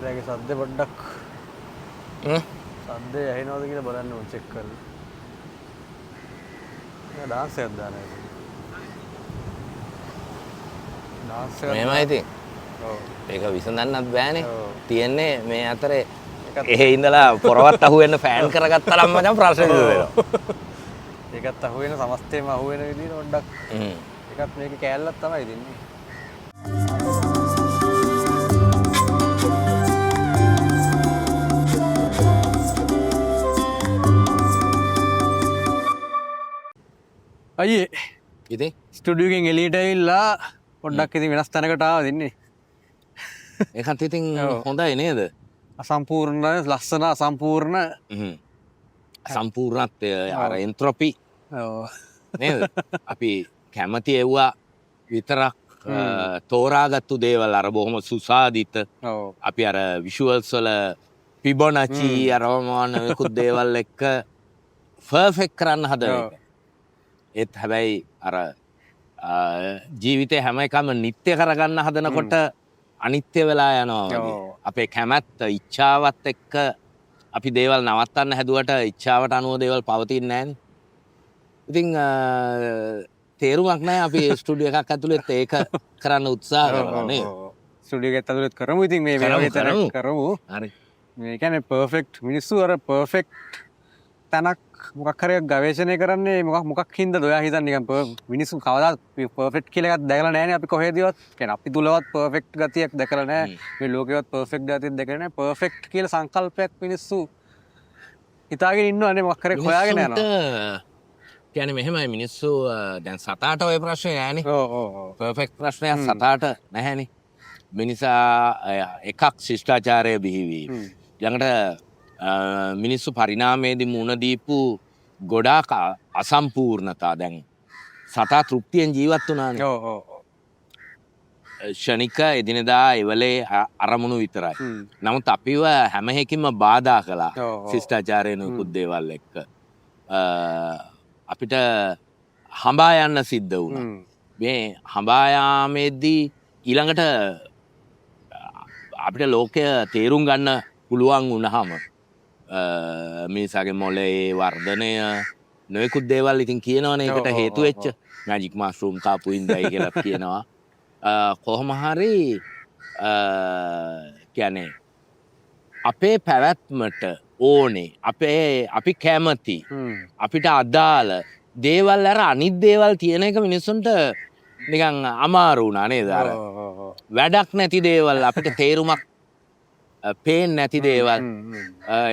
රෑගේ සද්ද පොඩ්ඩක් සද්දේ ඇහෙනවද කියලා බලන්න ඕන චෙක් කරලා. මම ඩාන්ස් එකක් දානවා ඒක. ඩාන්ස් එකක් මෙහෙමයි ඉතින්. ඔව්. ඒක විසඳන්නත් බෑනේ. ඔව්. තියෙන්නේ මේ අතරේ එහෙ ඉඳලා පොරවත් අහුවෙන්න ෆෑන් කරගත්තා නම් මචං ප්‍රශ්නේ දෙනවා. ඒකත් අහුවෙන සමස්තේම අහුවෙන විදිහට පොඩ්ඩක්. ඒකත් මේකේ කෑල්ලක් තමයි දෙන්නේ. අයියේ ඉතින් ස්ටුඩියෝ එකෙන් එළියට ඇවිල්ලා පොඩ්ඩක් ඉතින් වෙනස් තැනකට ආවා දෙන්නේ. ඒකත් ඉතින් හොඳයි නේද? අසම්පූර්ණ ලස්සන අසම්පූර්ණ සම්පූර්ණත්වය අර එන්ට්‍රොපි ඔව්. නේද? අපි කැමති එව්වා විතරක් තෝරාගත්තු දේවල් අර බොහොම සුසාදිත ඔව්. අපි අර විෂුවල්ස් වල පිබොනචි අරවමාන නිකුත් දේවල් එක්ක පර්ෆෙක්ට් කරන්න හදන එක. ඒත් හැබැයි අර ජීවිතේ හැම එකම නිත්‍ය කරගන්න හදනකොට අනිත්‍ය වෙලා යනවා වගේ. අපේ කැමැත්ත ඉච්ඡාවත් එක්ක අපි දේවල් නවත්තන්න හැදුවට ඉච්ඡාවට අනුව දේවල් පවතින්නේ නැහැනේ. ඉතින් තේරුමක් නැහැ අපි ස්ටුඩියෝ එකක් ඇතුළේ ඒක කරන්න උත්සාහ කරනවා නේද? ස්ටුඩියෝ එකත් ඇතුළේ කරමු ඉතින් මේ වගේ තැනක් කරමු. හරි. මේ කියන්නේ පර්ෆෙක්ට් මිනිස්සු අර පර්ෆෙක්ට් තැනක් මොකක් හරි ගවේෂණය කරන්නේ මොකක් හින්දාද ඔයා හිතන්නේ නිකන් මිනිස්සු කවදාත් පර්ෆෙක්ට් කියලා එකක් දැකලා නැහැනේ අපි කොහෙදවත්. කියන්නේ අපි තුලවත් පර්ෆෙක්ට් ගතියක් දැකලා නැහැ. මේ ලෝකෙවත් පර්ෆෙක්ට් ගතියක් දැකලා නැහැ. පර්ෆෙක්ට් කියලා සංකල්පයක් මිනිස්සු හිතාගෙන ඉන්නවනේ මොකක් හරි හොයාගෙන යනවා. කියන්නේ මෙහෙමයි මිනිස්සු දැන් සතාට ඔය ප්‍රශ්නේ නෑනේ. ඔව් ඔව් ඔව්. පර්ෆෙක්ට් ප්‍රශ්නයක් සතාට නැහැනේ. මිනිසා එකක් ශිෂ්ටාචාරය බිහිවීම. ළඟට මිනිස්සු පරිණාමයේදී මුණ දීපු ගොඩාක් අසම්පූර්ණතා දැන් සතා තෘප්තියෙන් ජීවත් වුණානේ. ඔව් ඔව්. ෂණික එදිනෙදා එවලේ අරමුණු විතරයි. නමුත් අපිව හැම එකකින්ම බාධා කළා. ශිෂ්ටාචාරයේ නුකුත් දේවල් එක්ක. අපිට හඹා යන්න සිද්ධ වුණා. මේ හඹා යාමේදී ඊළඟට අපිට ලෝකය තේරුම් ගන්න පුළුවන් වුණාම මිනිසාගේ මොලේ වර්ධනය නොයෙකුත් දේවල් ඉතින් කියනවනේ ඒකට හේතු වෙච්ච මැජික් මෂ්රූම් කාපු ඉඳයි කියලා කියනවා. කොහොම හරි කියන්නේ අපේ පැවැත්මට ඕනේ අපි කැමති අපිට අදාළ දේවල් අර අනිත් දේවල් තියෙන එක මිනිස්සුන්ට නිකන් අමාරු වුණා නේද? අර වැඩක් නැති දේවල් අපිට තේරුමක් පේන්නේ නැති දේවල්.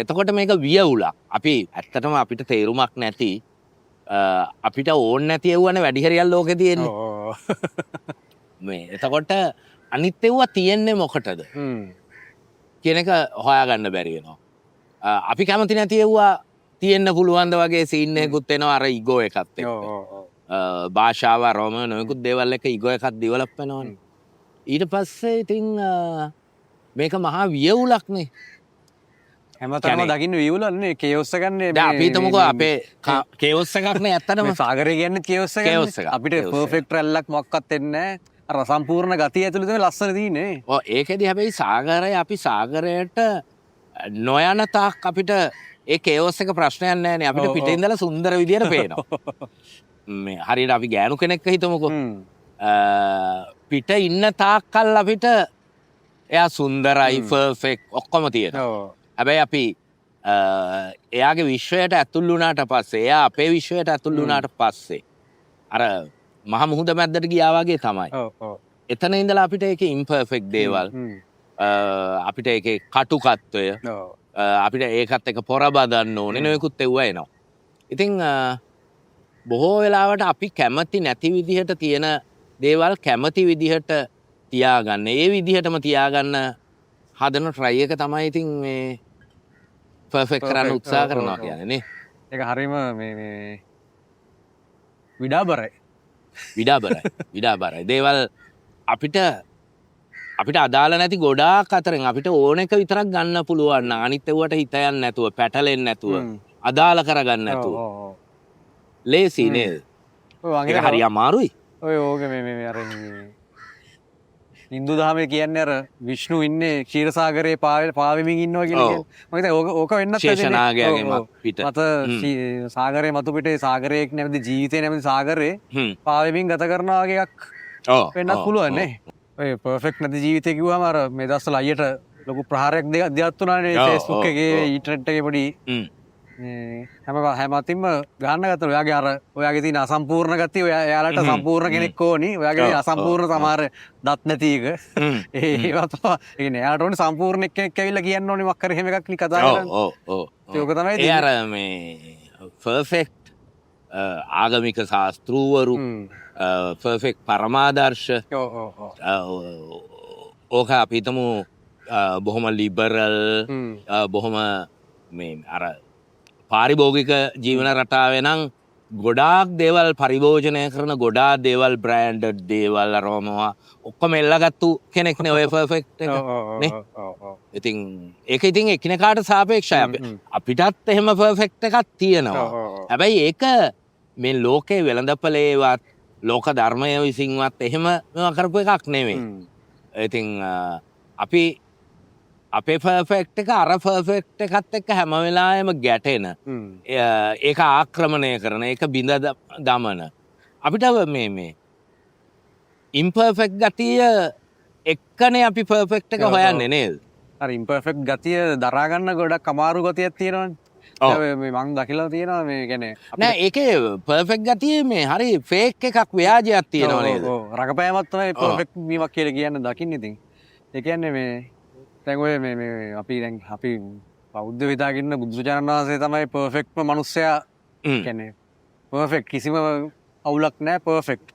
එතකොට මේක වියවුලක්. අපි ඇත්තටම අපිට තේරුමක් නැති අපිට ඕන නැති ඒවනේ වැඩි හරියක් ලෝකේ තියෙන්නේ. මේ එතකොට අනිත් ඒවා තියෙන්නේ මොකටද? කියන එක හොයාගන්න බැරි වෙනවා. අපි කැමති නැති ඒවා තියෙන්න පුළුවන්ද වගේ සීන් එකකුත් එනවා අර ඉගෝ එකත් එක්ක. භාෂාව රෝම නොයෙකුත් දේවල් එක ඉගෝ එකක් ඩෙවලොප් වෙනවනේ. ඊට පස්සේ ඉතින් මේක මහා වියවුලක්නේ. හැමතැනම දකින්න වියවුලන්නේ කේවොස් එකන්නේ. දැන් අපි හිතමුකෝ අපේ කේවොස් එකක් නේ ඇත්තටම. සාගරය කියන්නේ කේවොස් එකක්. අපිට පර්ෆෙක්ට් රැල්ලක් මොකක්වත් එන්නේ නැහැ. අර සම්පූර්ණ ගතිය ඇතුළේ තමයි ලස්සන තියෙන්නේ. ඔව් ඒකෙදි හැබැයි සාගරය අපි සාගරයට නොයන තාක් අපිට ඒ කේවොස් එක ප්‍රශ්නයක් නැහැනේ. අපිට පිටින් ඉඳලා සුන්දර විදියට පේනවා. මේ හරියට අපි ගෑනු කෙනෙක් හිතමුකෝ. පිට ඉන්න තාක්කල් අපිට එයා සුන්දරයි පර්ෆෙක්ට් ඔක්කොම තියෙනවා. හැබැයි අපි එයාගේ විශ්වයට ඇතුල් වුණාට පස්සේ එයා අපේ විශ්වයට ඇතුල් වුණාට පස්සේ අර මහ මුහුද මැද්දට ගියා වගේ තමයි. එතන ඉඳලා අපිට ඒකේ ඉම්පර්ෆෙක්ට් දේවල් අපිට ඒකේ කටුකත්වය අපිට ඒකත් එක පොර බදන්න ඕනේ නොයෙකුත් ඒවා එනවා. ඉතින් බොහෝ වෙලාවට අපි කැමති නැති විදිහට තියෙන දේවල් කැමති විදිහට තියාගන්න. ඒ විදිහටම තියාගන්න හදන try එක තමයි ඉතින් මේ පර්ෆෙක්ට් කරන්න උත්සාහ කරනවා කියන්නේ නේ. ඒක හරීම මේ විඩාබරයි. විඩාබරයි. දේවල් අපිට අදාළ නැති ගොඩාක් අතරින් අපිට ඕන එක විතරක් ගන්න පුළුවන් නම් අනිත් ඒවට හිත යන්නේ නැතුව පැටලෙන්නේ නැතුව අදාළ කරගන්න නැතුව ලේසි නේද? ඒක හරි අමාරුයි. ඔය ඕක මේ අර හින්දු දහමේ කියන්නේ අර විෂ්ණු ඉන්නේ ක්ෂීරසාගරේ පාවෙමින් ඉන්නවා කියලා කියන්නේ. මම හිතන්නේ ඕක වෙන්නත් ශේෂනාගයාගේ පිට. මත සාගරයේ මතු පිටේ සාගරයේ නැමැති ජීවිතේ නැමැති සාගරේ පාවෙමින් ගත කරනවා වගේ එකක් වෙන්නත් පුළුවන් නේ. ඔය පර්ෆෙක්ට් නැති ජීවිතේ කිව්වම අර මේ දවස්වල අයියට ලොකු ප්‍රහාරයක් දෙයක් තුනානේ Facebook එකේ ඉන්ටර්නෙට් එකේ පොඩි හැම අතින්ම ගන්න ගත්තා. ඔයාගේ අර ඔයාගේ තියෙන අසම්පූර්ණ ගතිය එයාලට සම්පූර්ණ කෙනෙක් ඕනි. ඔයාගේ අසම්පූර්ණ සමහර දත් නැති එක. ඒවා තමයි. ඒ කියන්නේ එයාලට ඕනේ සම්පූර්ණ කෙනෙක් ඇවිල්ලා කියන්න ඕනේ මොකක් හරි එහෙම එකක් නේ කතා කරන්නේ. ඒක තමයි. ඒ අර මේ පර්ෆෙක්ට් ආගමික ශාස්ත්‍රූවරු පර්ෆෙක්ට් පරමාදර්ශ ඕක අපි හිතමු බොහොම ලිබරල් බොහොම මේ අර පාරිභෝගික ජීවන රටාවේ නම් ගොඩාක් දේවල් පරිභෝජනය කරන ගොඩාක් දේවල් බ්‍රෑන්ඩඩ් දේවල් අරවනවා ඔක්කොම එල්ලගත්තු කෙනෙක් නේ ඔය පර්ෆෙක්ට් එක නේ. ඉතින් ඒක ඉතින් එකිනෙකාට සාපේක්ෂයි. අපිටත් එහෙම පර්ෆෙක්ට් එකක් තියෙනවා. හැබැයි ඒක මේ ලෝකේ වෙළඳපළේවත් ලෝක ධර්මය විසින්වත් එහෙම මේවා කරපු එකක් නෙවෙයි. ඉතින් අපි අපේ පර්ෆෙක්ට් එක අර පර්ෆෙක්ට් එකත් එක්ක හැම වෙලාවෙම ගැටෙන ඒක ආක්‍රමණය කරන ඒක බිඳ දමන අපිට මේ ඉම්පර්ෆෙක්ට් ගතිය එක්කනේ අපි පර්ෆෙක්ට් එක හොයන්නේ නේද? අර ඉම්පර්ෆෙක්ට් ගතිය දරා ගන්න ගොඩක් අමාරු ගතියක් තියෙනවනේ. මං දකිලා තියෙනවා මේ කියන්නේ නෑ ඒකේ පර්ෆෙක්ට් ගතිය මේ හරි ෆේක් එකක් ව්‍යාජයක් තියෙනවා නේද? රඟපෑමක් තමයි පර්ෆෙක්ට් වීමක් කියලා කියන්නේ දකින්න. ඉතින් ඒ කියන්නේ මේ දැන් ඔය මේ අපි බෞද්ධ විදාගෙන බුදුරජාණන් වහන්සේ තමයි පර්ෆෙක්ට්ම මිනිස්සයා කියන්නේ පර්ෆෙක්ට් කිසිම අවුලක් නැහැ පර්ෆෙක්ට්.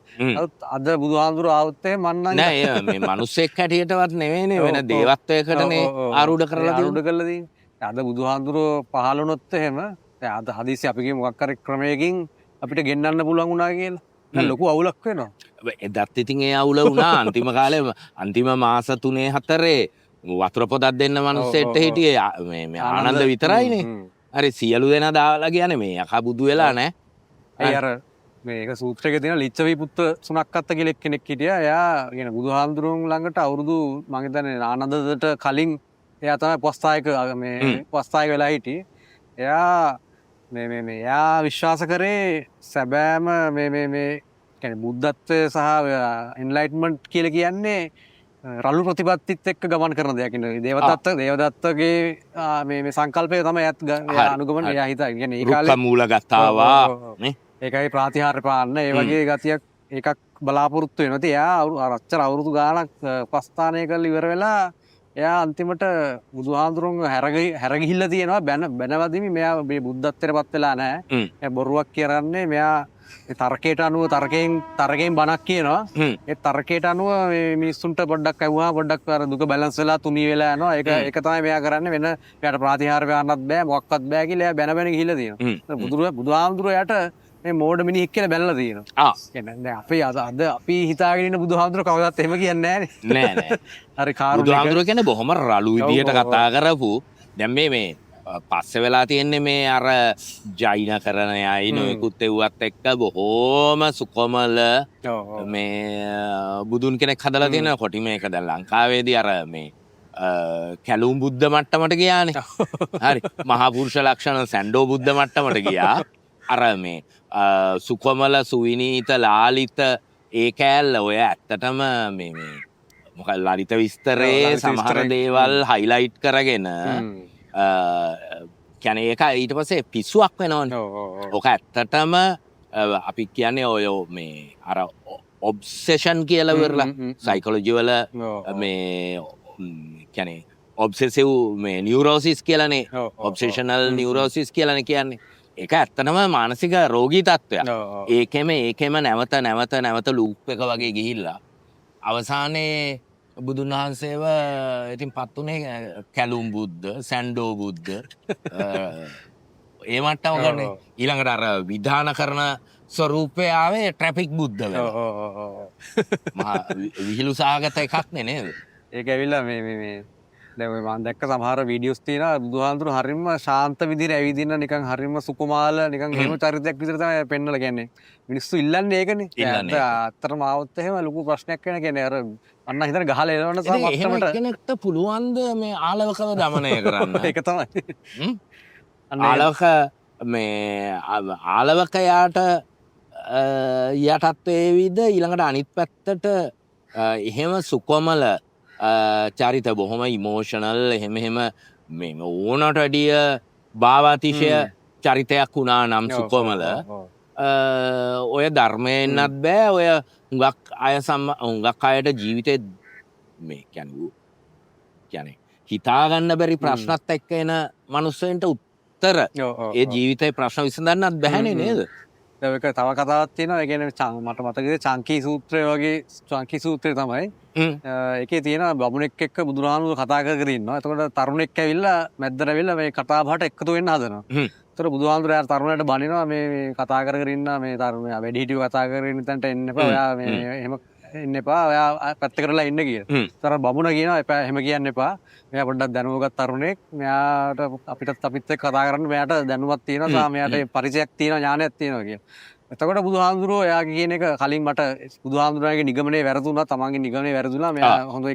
අද බුදුහාමුදුරුවෝ ආවොත් මන් නෑ මේ මිනිස්සෙක් හැටියටවත් නෙවෙයිනේ වෙන දේවත්වයකටනේ ආරූඪ කරලා තියෙන්නේ. අද බුදුහාමුදුරුවෝ පහළ වුණොත් එහෙම දැන් අද හදිස්සි අපි කියමු මොකක් හරි ක්‍රමයකින් අපිට ගෙන්නන්න පුළුවන් වුණා කියලා. දැන් ලොකු අවුලක් වෙනවා. එදත් ඉතින් ඒ අවුල වුණා අන්තිම කාලේ අන්තිම මාස 3-4 වතුර පොදක් දෙන්න මිනිස්සෙට හිටියේ මේ ආනන්ද විතරයිනේ. හරි සියලු දෙනා දාලා කියන්නේ මේ යකා බුදු වෙලා නැහැ. ඒ අර මේක සූත්‍රයේ තියෙන ලිච්ඡවි පුත්‍ර සුනක්කත්ත කියලා කෙනෙක් හිටියා. එයා කියන බුදුහාමුදුරුවෝ ළඟට අවුරුදු මම හිතන්නේ ආනන්දට කලින් එයා තමයි පස්තායක වෙලා හිටියේ. එයා එයා විශ්වාස කරේ සැබෑම මේ කියන්නේ බුද්ධත්වය සහ එන්ලයිට්මන්ට් කියලා කියන්නේ රළු ප්‍රතිපත්තිත් එක්ක ගමන් කරන දෙයක්. දේවදත්තගේ මේ සංකල්පය තමයි අනුගමන එයා හිතා. කියන්නේ ඒ කාලේ මූලගතාවා නේ. ඒකයි ප්‍රාතිහාර්ය පාන්න ඒ වගේ ගතියක් එකක් බලාපොරොත්තු වෙනවා. ඉතින් එයා අච්චර අවුරුදු ගාණක් ප්‍රස්ථානය කරලා ඉවර වෙලා එයා අන්තිමට බුදුහාමුදුරුවෝ හැරගිහිල්ලා තියෙනවා බැනවදිමි මෙයා මේ බුද්ධත්වයටපත් වෙලා නැහැ. එයා බොරුවක් කරන්නේ මෙයා තර්කයට අනුව තර්කයෙන් බණක් කියනවා. ඒ තර්කයට අනුව මේ මිනිස්සුන්ට පොඩ්ඩක් ඇහුවා පොඩ්ඩක් අර දුක බැලන්ස් වෙලා තුනී වෙලා යනවා. ඒක තමයි මෙයා කරන්නේ. වෙන එයාට ප්‍රාතිහාර්ය වන්නත් බෑ මොකක්වත් බෑ කියලා එයා බැන ගිහිල්ලා තියෙනවා. බුදුහාමුදුරුවෝ එයාට මේ මෝඩ මිනිහෙක් කියලා බැලලා තියෙනවා. කියන්නේ දැන් අපි හිතාගෙන ඉන්න බුදුහාමුදුරුවෝ කවදාවත් එහෙම කියන්නේ නෑ නේ. හරි කාරුණික. බුදුහාමුදුරුවෝ කියන්නේ බොහොම රළු විදියට කතා කරපු. දැන් මේ පස්සේ වෙලා තියෙන්නේ මේ අර ජෛන කරන අය නොයෙකුත් එව්වත් එක්ක බොහොම සුකොමල මේ බුදුන් කෙනෙක් හදලා තියෙන කොටි මේක දැන් ලංකාවේදී අර මේ කැලුම් බුද්ධ මට්ටමට ගියානේ. හරි මහා පුරුෂ ලක්ෂණ සැන්ඩෝ බුද්ධ මට්ටමට ගියා. අර මේ සුකොමල සුවිනීත ලාලිත ඒ කෑල්ල ඔය ඇත්තටම මේ මොකක් ලලිත විස්තරේ සමහර දේවල් හයිලයිට් කරගෙන කියන්නේ ඒක ඊට පස්සේ පිස්සුවක් වෙනවනේ. ඔක ඇත්තටම අපි කියන්නේ ඔය මේ අර ඔබ්සෙෂන් කියලා වෙරලා සයිකොලොජි වල මේ කියන්නේ ඔබ්සෙසිව් මේ නියුරෝසිස් කියලානේ ඔබ්සෙෂනල් නියුරෝසිස් කියලානේ කියන්නේ. ඒක ඇත්තටම මානසික රෝගී තත්ත්වයක්. ඒකෙම නැවත ලූප් එක වගේ ගිහිල්ලා අවසානයේ බුදුන් වහන්සේව ඉතින් පත් උනේ කැලුම් බුද්ධ, සැන්ඩෝ බුද්ධ ඒ මට්ටම ගන්නේ. ඊළඟට අර විධාන කරන ස්වරූපය ආවේ ට්‍රැෆික් බුද්ධ වෙලා. මහා විහිළු සහගත එකක් නේ නේද? ඒක ඇවිල්ලා මේ දැන් ඔය මම දැක්ක සමහර වීඩියෝස් තියෙනවා බුදුහාඳුරු හරියම ශාන්ත විදිහට ඇවිදින නිකන් හරියම සුකුමාල නිකන් එහෙම චරිතයක් විදිහට තමයි පෙන්වලා කියන්නේ. මිනිස්සු ඉල්ලන්නේ ඒකනේ. ඉල්ලන්නේ ඇත්තටම ආවොත් එහෙම ලොකු ප්‍රශ්නයක් වෙන කියන්නේ අර අන්න හිතන ගහලා එනවන සම එහෙම මට්ටමට කෙනෙක්ට පුළුවන්ද මේ ආලවකව දමනය කරන්න? ඒක තමයි. හ්ම්? අන්න ඒ- ආලවක මේ ආලවකයාට යටත් වේවිද ඊළඟට අනිත් පැත්තට එහෙම සුකොමල චරිත බොහොම ඉමෝෂනල් එහෙම මේ ඕනට වැඩිය භාවාතිශය චරිතයක් වුණා නම් සුකොමල ඔය ධර්මයෙන්න්නත් බෑ ඔය හුඟක් අයට ජීවිතය මේ කියැනේ හිතාගන්න බැරි ප්‍රශ්නත් එක්ක එන මනුස්සයන්ට උත්තර ඒ ජීවිතය ප්‍රශ්න විසඳන්නත් බැහැනේ නේද? ඒක තව කතාවක් තියෙනවා. ඒ කියන්නේ මට මතකද චංකී සූත්‍රය වගේ චංකී සූත්‍රය තමයි. ඒකේ තියෙන බමුණෙක් එක්ක බුදුරහාමුදුරුවෝ කතා කර ඉන්නවා. එතකොට තරුණෙක් ඇවිල්ලා මැද්දට ඇවිල්ලා මේ කතා බහට එකතු වෙන්න හදනවා. ඒතර බුදුහාමුදුරුවෝ යාර තරුණයට බනිනවා මේ කතා කර ඉන්න මේ තරුණයා වැඩිහිටියෝ කතා කරගෙන ඉතන්ට එන්න එපා. ඔයා මේ එහෙම එන්න එපා. ඔයා පැත්ත කරලා ඉන්න කියලා. ඒතර බමුණ කියනවා එපා එහෙම කියන්න එපා. මෙයා පොඩ්ඩක් දැනුමගත් තරුණෙක්. මෙයාට අපිත් එක්ක කතා කරන්න මෙයාට දැනුමක් තියෙනවා. මෙයාට පරිචයක් තියෙනවා ඥානයක් තියෙනවා කියලා. එතකොට බුදුහාමුදුරුවෝ එයාගේ කියන එක කලින් මට බුදුහාමුදුරුවෝගේ නිගමනයේ වැරදුනා. තමන්ගේ නිගමනයේ වැරදුනා. මෙයා හොඳ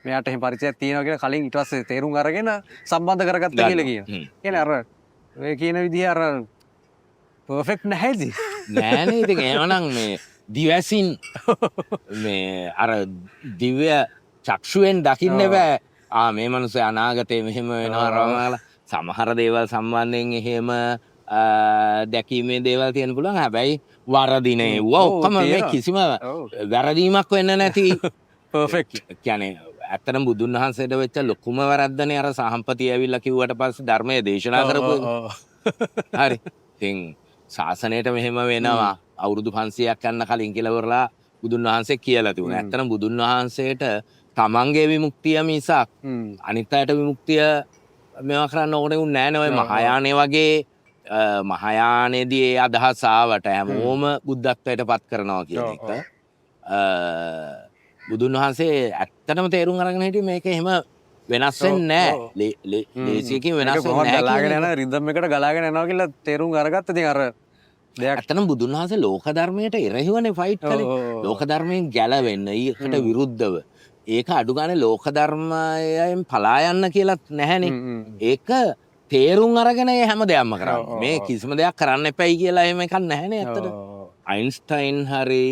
මෙයාට එහෙම පරිචයක් තියෙනවා කියලා කලින් ඊට පස්සේ තේරුම් අරගෙන සම්බන්ධ කරගත්තා කියලා කියනවා. කියන්නේ අර ඔය කියන විදිහ අර පර්ෆෙක්ට් නැහැද? නෑනේ. ඉතින් එහෙමනම් මේ දිවැසින් මේ අර දිව්‍ය චක්ෂුවෙන් දකින්න බෑ. මේ මනුස්සය අනාගතේ මෙහෙම වෙනවා රවමලා සමහර දේවල් සම්බන්ධයෙන් එහෙම දැකීමේ දේවල් තියෙන පුළුවන්. හැබැයි වරදිනේ ඔක්කොම මේ කිසිම වැරදීමක් වෙන්න නැති පර්ෆෙක්ට්. කියන්නේ ඇත්තටම බුදුන් වහන්සේට වෙච්ච ලොකුම වැරද්දනේ අර සහම්පති ඇවිල්ලා කිව්වට පස්සේ ධර්මයේ දේශනා කරපු හරි. ඉතින් ශාසනයට මෙහෙම වෙනවා අවුරුදු 500ක් යන්න කලින් කියලා වරලා බුදුන් වහන්සේ කියලා තිබුණා. ඇත්තටම බුදුන් වහන්සේට තමන්ගේ විමුක්තිය මිසක් අනිත් අයට විමුක්තිය මේවා කරන්න ඕනේ නෑ නේ. ඔය මහායානෙ වගේ මහායානයේදී ඒ අදහස ආවට හැමෝම බුද්ධත්වයට පත් කරනවා කියන එක බුදුන් වහන්සේ ඇත්තටම තේරුම් අරගෙන හිටියේ මේක එහෙම වෙනස් වෙන්නේ නෑ. ලේසියකින් වෙනස් වෙන්නේ නෑ. ගලාගෙන යන රිද්ම් එකට ගලාගෙන යනවා කියලා තේරුම් අරගත්ත. ඉතින් අර දෙයක් ඇත්තටම බුදුන් වහන්සේ ලෝක ධර්මයට එරෙහිවනේ ෆයිට් කළේ. ලෝක ධර්මයෙන් ගැලවෙන්න ඊකට විරුද්ධව. ඒක අඩු ගානේ ලෝක ධර්මයෙන් පලා යන්න කියලාත් නැහැනේ. ඒක තේරුම් අරගෙන හැම දෙයක්ම කරන්නේ. මේ කිසිම දෙයක් කරන්න එපයි කියලා එහෙම එකක් නැහැනේ ඇත්තට. අයින්ස්ටයින් හරි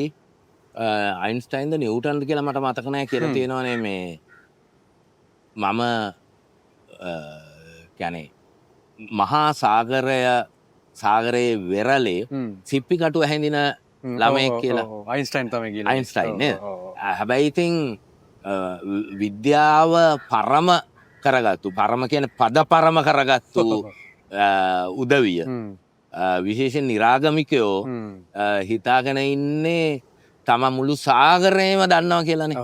අයින්ස්ටයින්ද නිව්ටන්ද කියලා මට මතක නැහැ කියලා තියෙනවානේ මේ මම කියන්නේ මහා සාගරයේ වෙරළේ සිප්පි කටුව හැඳින ළමයෙක් කියලා. අයින්ස්ටයින් තමයි කියලා. අයින්ස්ටයින් නේද? හැබැයි ඉතින් විද්‍යාව පරම කරගත්තු පරම කියන පද පරම කරගත්තු උදවිය විශේෂයෙන් නිරාගමිකයෝ හිතාගෙන ඉන්නේ තම මුළු සාගරයම දන්නවා කියලානේ.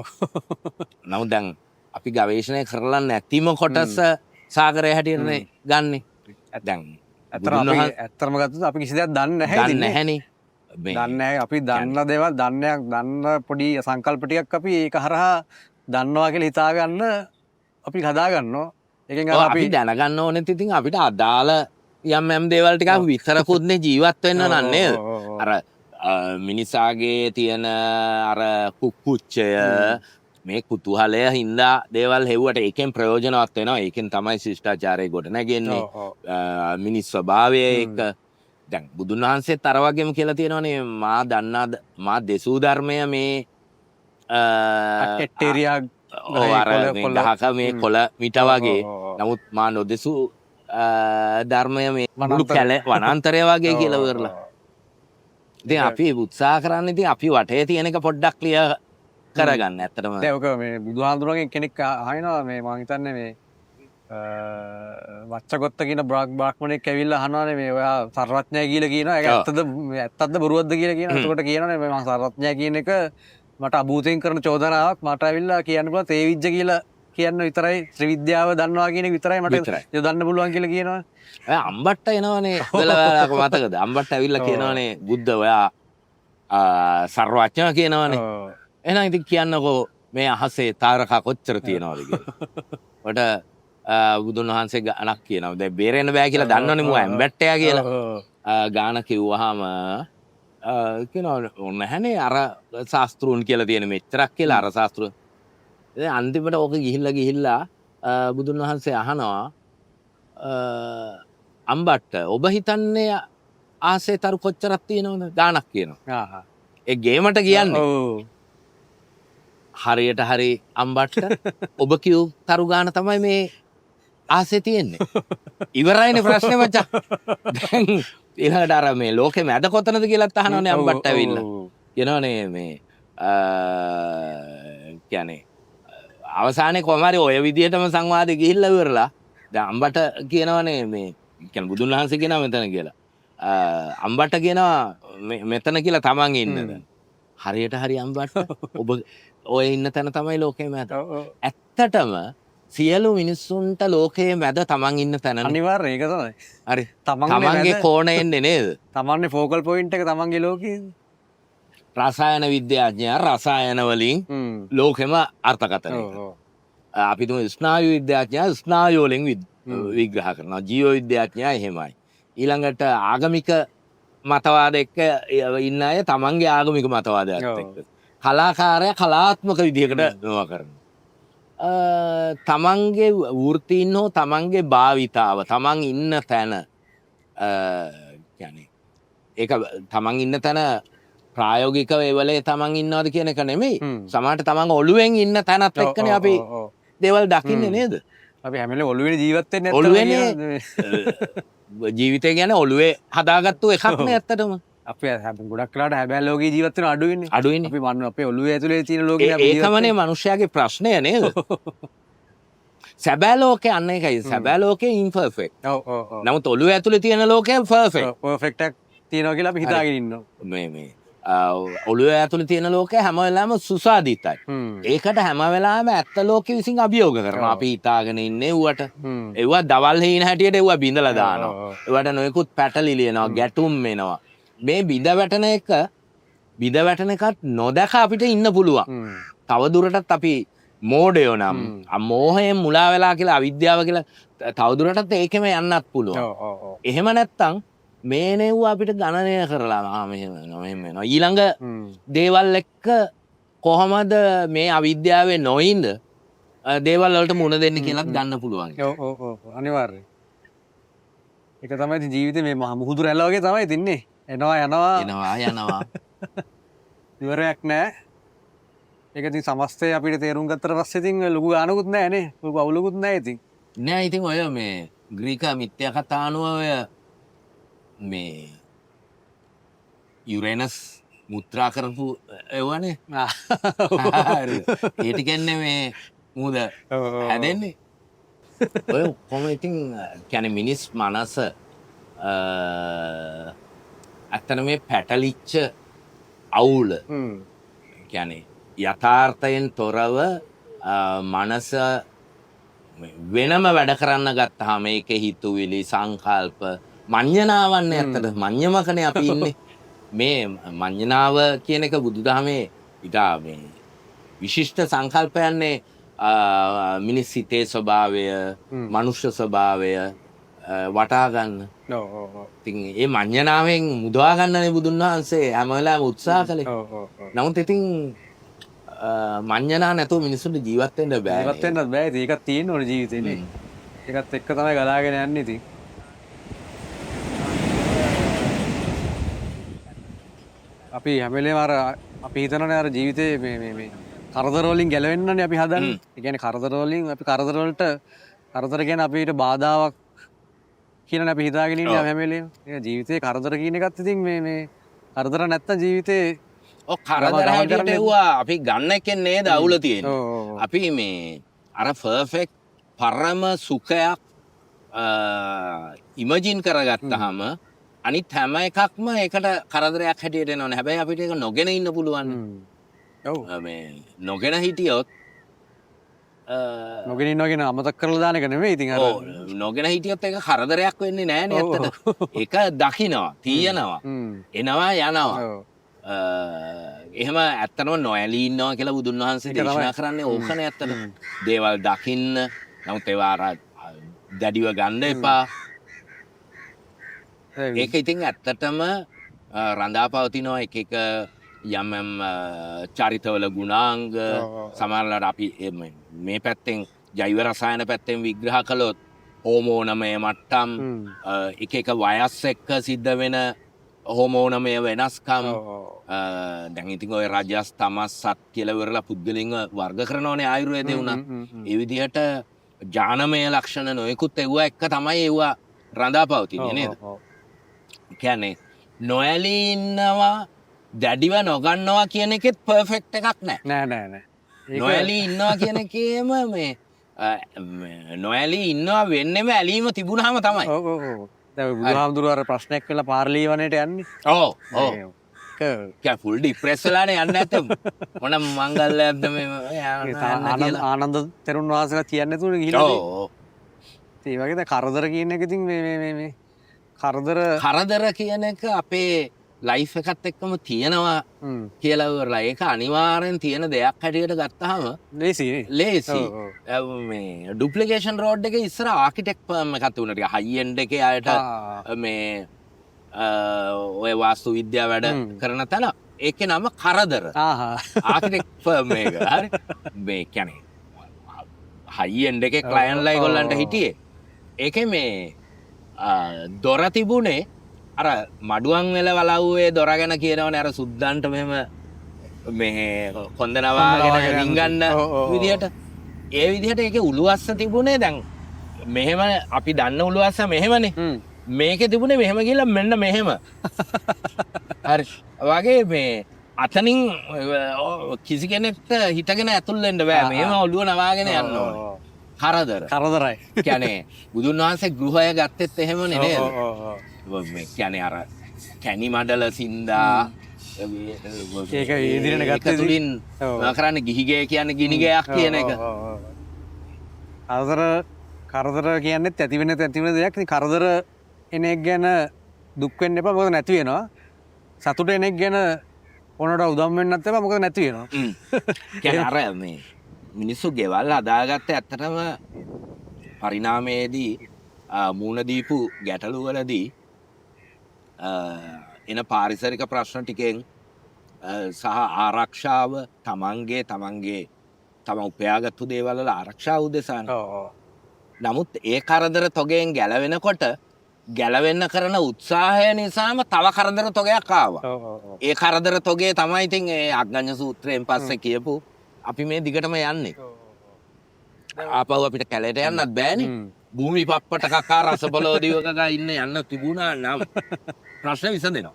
නමුත් දැන් අපි ගවේෂණය කරලා නැතිම කොටස සාගරය හැටියටනේ ගන්නෙ. දැන් ඇත්තම ගත්තොත් අපි කිසි දෙයක් දන්නේ නැහැ. දන්නේ නැහැනේ. දන්නේ නැහැ. අපි දන්න දේවල් දන්න පොඩි සංකල්ප ටිකක් අපි ඒක හරහා දන්නවා කියලා හිතා ගන්න අපි හදා ගන්නවා. ඒකෙන් අපි දැනගන්න ඕනෙත් ඉතින් අපිට අදාළ යම් දේවල් ටිකක් විතරකුත්නේ ජීවත් වෙන්න නන්නේ. අර මිනිසාගේ තියෙන අර කුක්කුච්චය මේ කුතුහලය හින්දා දේවල් හෙව්වට ඒකෙන් ප්‍රයෝජනවත් වෙනවා. ඒකෙන් තමයි ශිෂ්ටාචාරය ගොඩ නැගෙන්නේ. මිනිස් ස්වභාවය ඒක දැන් බුදුන් වහන්සේත් අර වගේම කියලා තියෙනවානේ මා දෙසූ ධර්මය මේ ඇටේරියා ගහක මේ කොළ මිට වගේ. නමුත් මා නොදෙසූ ධර්මය මේ මුළු කැල වනාන්තරය වගේ කියලා ඉවරලා. ඉතින් අපි උත්සාහ කරන්නේ ඉතින් අපි වටේ තියෙන එක පොඩ්ඩක් ක්ලියර් කරගන්න. ඇත්තටම දැන් ඔක මේ බුදුහාඳුරගෙන් කෙනෙක් අහනවා මේ මම හිතන්නේ මේ වච්චගොත්ත කියන බ්‍රාහ්මණෙක් ඇවිල්ලා අහනවානේ මේ ඔයා සර්වඥය කියලා කියනවා. ඒක ඇත්තද බොරුවක්ද කියලා කියනවා. එතකොට කියනවානේ මම සර්වඥය කියන එක මට අභූතයෙන් කරන චෝදනාවක්. මට ඇවිල්ලා කියන්න පුළුවන් තේවිජ්ජ කියලා කියන්න විතරයි ත්‍රිවිද්‍යාව දන්නවා කියන එක විතරයි මට යොදන්න පුළුවන් කියලා කියනවා. අම්බට්ට එනවනේ වෙලාවක මතකද? අම්බට්ට ඇවිල්ලා කියනවනේ බුද්ධ ඔයා සර්වඥ කියනවනේ. එහෙනම් ඉතින් කියන්නකෝ මේ අහසේ තාරකා කොච්චර තියනවද කියලා. ඔට බුදුන් වහන්සේ ගානක් කියනවා. දැන් බේරෙන්න බෑ කියලා දන්නවනේ මම ඇම්බැට්ටයා කියලා. ගාන කිව්වහම කියනවා නැහනේ අර ශාස්ත්‍රුන් කියලා තියෙන මෙච්චරක් කියලා අර ශාස්ත්‍රුන්. ඉතින් අන්තිමට ඕක ගිහිල්ලා බුදුන් වහන්සේ අහනවා අම්බට්ට ඔබ හිතන්නේ ආසේ තරු කොච්චරක් තියෙනවද ගානක් කියනවා. ඒ ගේමට කියන්නේ හරියට හරි අම්බට්ට ඔබ කිව් තරු ගාන තමයි මේ ආසේ තියෙන්නේ. ඉවරයිනේ ප්‍රශ්නේ මචං. දැන් ඊළඟට අර මේ ලෝකෙ මැද කොතනද කියලාත් අහනවනේ අම්බට්ට ඇවිල්ලා. කියනවනේ මේ කියන්නේ අවසානයේ කොහම හරි ඔය විදිහටම සංවාදේ ගිහිල්ලා ඉවරලා දැන් අම්බට කියනවනේ මේ කියන්නේ බුදුන් වහන්සේ කියනවා මෙතන කියලා. අම්බට කියනවා මෙතන කියලා තමන් ඉන්නද. හරියට හරි අම්බට ඔබ ඔය ඉන්න තැන තමයි ලෝකයේ මැද. ඇත්තටම සියලු මිනිස්සුන්ට ලෝකයේ මැද තමන් ඉන්න තැන අනිවාර්යයෙන් ඒක තමයි. හරි. තමන්ගේ කෝණයෙන්නේ නේද? තමන්ගේ ෆෝකල් පොයින්ට් එක තමන්ගේ ලෝකයේ. රසායන විද්‍යාඥයා රසායන වලින් ලෝකෙම අර්ථකථනය. අපි තුමු ස්නායු විද්‍යාඥයා ස්නායු වලින් විග්‍රහ කරනවා. ජීව විද්‍යාඥයා එහෙමයි. ඊළඟට ආගමික මතවාද එක්ක ඉන්න අය තමන්ගේ ආගමික මතවාදයත් එක්ක. කලාකාරයා කලාත්මක විදිහකට මේවා කරනවා. තමන්ගේ වෘත්තීන් හෝ තමන්ගේ භාවිතාව තමන් ඉන්න තැන කියන්නේ ඒක තමන් ඉන්න තැන ප්‍රායෝගික වේවලේ තමන් ඉන්නවද කියන එක නෙමෙයි. සමහරට තමන් ඔළුවෙන් ඉන්න තැනත් එක්කනේ අපි දේවල් දකින්නේ නේද? අපි හැම වෙලේම ඔළුවේ ජීවත් වෙන්නේ ඔළුවේනේ ජීවිතය ගැන ඔළුවේ හදාගත්තු එකක් නේ ඇත්තටම. අපි ගොඩක් වෙලාවට හැබැයි ලෝකේ ජීවත් වෙන අඩුයිනේ. අඩුයිනේ. අපි මන්න අපේ ඔළුවේ ඇතුලේ තියෙන ලෝකේ අපි ඒකමනේ මනුෂ්‍යයාගේ ප්‍රශ්නය නේද? සැබෑ ලෝකේ අන්න එකයි. සැබෑ ලෝකේ ඉම්පර්ෆෙක්ට්. නමුත් ඔළුවේ ඇතුලේ තියෙන ලෝකේ පර්ෆෙක්ට්. පර්ෆෙක්ට් එකක් තියෙනවා කියලා අපි හිතාගෙන ඉන්නවා. මේ ඔළුවේ ඇතුලේ තියෙන ලෝකේ හැම වෙලාවෙම සුසාදිතයි. ඒකට හැම වෙලාවෙම ඇත්ත ලෝකෙ විසින් අභියෝග කරනවා. අපි හිතාගෙන ඉන්නේ ඌට. ඒවා දවල් හීන හැටියට ඒවා බිඳලා දානවා. ඒවට නොයෙකුත් පැටලි ලියනවා, ගැටුම් එනවා. මේ බිඳ වැටෙන එකත් නොදැක අපිට ඉන්න පුළුවන්. තව දුරටත් අපි මෝඩයෝ නම් මෝහයෙන් මුලා වෙලා කියලා අවිද්‍යාව කියලා තව දුරටත් ඒකෙම යන්නත් පුළුවන්. එහෙම නැත්තම් මේ නෙව්ව අපිට ගණනය කරලා මෙහෙම වෙනවා. ඊළඟ දේවල් එක්ක කොහොමද මේ අවිද්‍යාවේ නොඉඳ දේවල් වලට මුණ දෙන්න කියලාත් ගන්න පුළුවන්. අනිවාර්යයෙන්. ඒක තමයි ජීවිතේ මේ මුහුදු රැල්ල වගේ තමයි තින්නේ. එනවා ඉවරයක් නෑ. ඒක ඉතින් සමස්තය අපිට තේරුම් ගත්තට පස්සේ ඉතින් ලොකු ගානකුත් නෑනේ. ලොකු අවුලකුත් නෑ ඉතින්. නෑ ඉතින් ඔය මේ ග්‍රීක මිත්‍යා කතා අනුව ඔය මේ යුරේනස් මුත්‍රා කරපු එවනේ. ඒ ටිකන්නේ මේ මුහුද හැදෙන්නේ. ඔය ඔක්කොම ඉතින් කියන්නේ මිනිස් මනස ඇත්තට මේ පැටලිච්ච අවුල කියන්නේ යථාර්ථයෙන් තොරව මනස වෙනම වැඩ කරන්න ගත්තාම මේකේ හිතුවිලි සංකල්ප මඤ්ඤණාවන්නේ ඇත්තට මඤ්ඤමකනේ අපි ඉන්නේ. මේ මඤ්ඤණාව කියන එක බුදුදහමේ ඉතා මේ විශිෂ්ට සංකල්පයන්නේ මිනිස් හිතේ ස්වභාවය, මනුෂ්‍ය ස්වභාවය වටා ගන්න. ඉතින් ඒ මඤ්ඤණාවෙන් මුදවා ගන්නනේ බුදුන් වහන්සේ හැම වෙලාවෙම උත්සාහ කළේ. නමුත් ඉතින් මඤ්ඤණා නැතුව මිනිස්සුන්ට ජීවත් වෙන්න බෑ. ජීවත් වෙන්නත් බෑ. ඒකත් තියෙන්න ඕනේ ජීවිතේනේ. ඒකත් එක්ක තමයි ගලාගෙන යන්නේ ඉතින්. අපි හැම වෙලේම අර අපි හිතනනේ අර ජීවිතේ මේ කරදර වලින් ගැලවෙන්නනේ අපි හදන්නේ. ඒ කියන්නේ කරදර වලින් අපි කරදර වලට කරදර කියන්නේ අපිට බාධාවක් කියලා අපි හිතාගෙන ඉන්නේ හැම වෙලේම. ඒ ජීවිතේ කරදර කියන එකත් ඉතින් මේ කරදර නැත්තම් ජීවිතේ කරදර හැටියට එව්වා අපි ගන්න එකෙන් නේද අවුල තියෙන්නේ. අපි මේ අර පර්ෆෙක්ට් පරම සුඛයක් ඉමජින් කරගත්තාම අනිත් හැම එකක්ම ඒකට කරදරයක් හැටියට එනවනේ. හැබැයි අපිට ඒක නොගෙන ඉන්න පුළුවන්. මේ නොගෙන හිටියොත් නොගෙන ඉන්නවා කියන අමතක කරලා දාන එක නෙමෙයි ඉතින් අර නොගෙන හිටියොත් ඒක කරදරයක් වෙන්නේ නෑනේ ඇත්තට. ඒක දකින්නවා, තියෙනවා, එනවා යනවා. එහෙම ඇත්තටම නොඇලී ඉන්නවා කියලා බුදුන් වහන්සේ දේශනා කරන්නේ ඕකනේ ඇත්තට. දේවල් දකින්න. නමුත් ඒවා අර දැඩිව ගන්න එපා. ඒක ඉතින් ඇත්තටම රඳා පවතිනවා එක යම් චරිතවල ගුණාංග සමහරවිට අපි මේ පැත්තෙන් ජෛව රසායන පැත්තෙන් විග්‍රහ කළොත් හෝමෝනමය මට්ටම් එක වයස් එක්ක සිද්ධ වෙන හෝමෝනමය වෙනස්කම් දැන් ඉතින් ඔය රජස් තමස් සත් කියලා ඉවරලා පුද්ගලින්ව වර්ග කරනවනේ ආයුර්වේදේ උනත් ඒ විදිහට ජානමය ලක්ෂණ නොයෙකුත් එවුවා එක තමයි එවුවා රඳා පවතින්නේ නේද? කියන්නේ නොඇලී ඉන්නවා දැඩිව නොගන්නවා කියන එකෙත් පර්ෆෙක්ට් එකක් නෑ. නොඇලී ඉන්නවා කියන එකේම මේ නොඇලී ඉන්නවා වෙන්නෙම ඇලීම තිබුණාම තමයි. බුදුහාමුදුරුවෝ අර ප්‍රශ්නයක් වෙලා පාර්ලිමේන්තුවට යන්නේ. ඔව්. ෆුල් ඩිප්‍රෙස් වෙලානේ යන්නේ නැත්නම් මොන මංගල්‍යයක්ද මේ ආනන්ද තෙරුන් වහන්සේලා කියන්නේ නැතුව ගිහිල්ලා. ඔව්. ඒ වගේ දැන් කරදර කියන එක ඉතින් මේ කරදර කියන එක අපේ ලයිෆ් එකත් එක්කම තියෙනවා කියලා ඉවරලා ඒක අනිවාර්යෙන් තියෙන දෙයක් හැටියට ගත්තාම ලේසි. මේ ඩුප්ලිකේෂන් රෝඩ් එකේ ඉස්සර ආකිටෙක්ට් ෆර්ම් එකක් තිබුණා ටික හයි එන්ඩ් එකේ අයට මේ ඔය වාස්තු විද්‍යාව වැඩ කරන තැන ඒකේ නම කරදර. ආකිටෙක්ට් ෆර්ම් එක. හරි. මේ කියන්නේ හයි එන්ඩ් එකේ ක්ලයන්ට්ලා ඒගොල්ලන්ට හිටියේ. ඒකේ මේ දොර තිබුණේ අර මඩුවන් වෙල වලව්වේ දොර ගැන කියනවනේ අර සුද්දන්ට මෙහෙම මේ කොන්ද නවාගෙන රින්ගන්න විදියට. ඒ විදිහට ඒකේ උළුවස්ස තිබුණේ දැන් මෙහෙම අපි දන්න උළුවස්ස මෙහෙමනේ. මේකේ තිබුණේ මෙහෙම කියලා මෙන්න මෙහෙම. හරි. වගේ මේ අතනින් කිසි කෙනෙක්ට හිටගෙන ඇතුල් වෙන්න බෑ. මෙහෙම ඔළුව නවාගෙන යන්න ඕනේ. කරදරයි. කියන්නේ බුදුන් වහන්සේ ගෘහය ගත්තෙත් එහෙමනේ නේද? මේ කියන්නේ අර කැණි මඩල සින්දා ඒක ඉදිරියට ගත්ත තුලින් කරන්නේ ගිහිගේ කියන්නේ ගිනිගයක් කියන එක. කරදර කියන්නේ ඇති වෙන දෙයක්. ඉතින් කරදර එන එක ගැන දුක් වෙන්න එපා. මොකද නැති වෙනවා. සතුට එන එක ගැන ඕනට උදම් වෙන්නත් එපා. මොකද නැති වෙනවා. කියන්නේ අර මේ මිනිස්සු ගෙවල් හදාගත්තේ ඇත්තටම පරිණාමයේදී මූණ දීපු ගැටලු වලදී එන පාරිසරික ප්‍රශ්න ටිකෙන් සහ ආරක්ෂාව තම උපයාගත්තු දේවල් වල ආරක්ෂාව උදෙසා. නමුත් ඒ කරදර තොගයෙන් ගැලවෙනකොට ගැලවෙන්න කරන උත්සාහය නිසාම තව කරදර තොගයක් ආවා. ඒ කරදර තොගේ තමයි ඉතින් ඒ අග්ගඤ්ඤ සූත්‍රයෙන් පස්සේ කියපු අපි මේ දිගටම යන්නේ. ආපහු අපිට කැලේට යන්නත් බෑනේ. භූමි පප්පට කකා රසබලෝදිවක ඉන්න යන්න තිබුණා නම් ප්‍රශ්න විසඳෙනවා.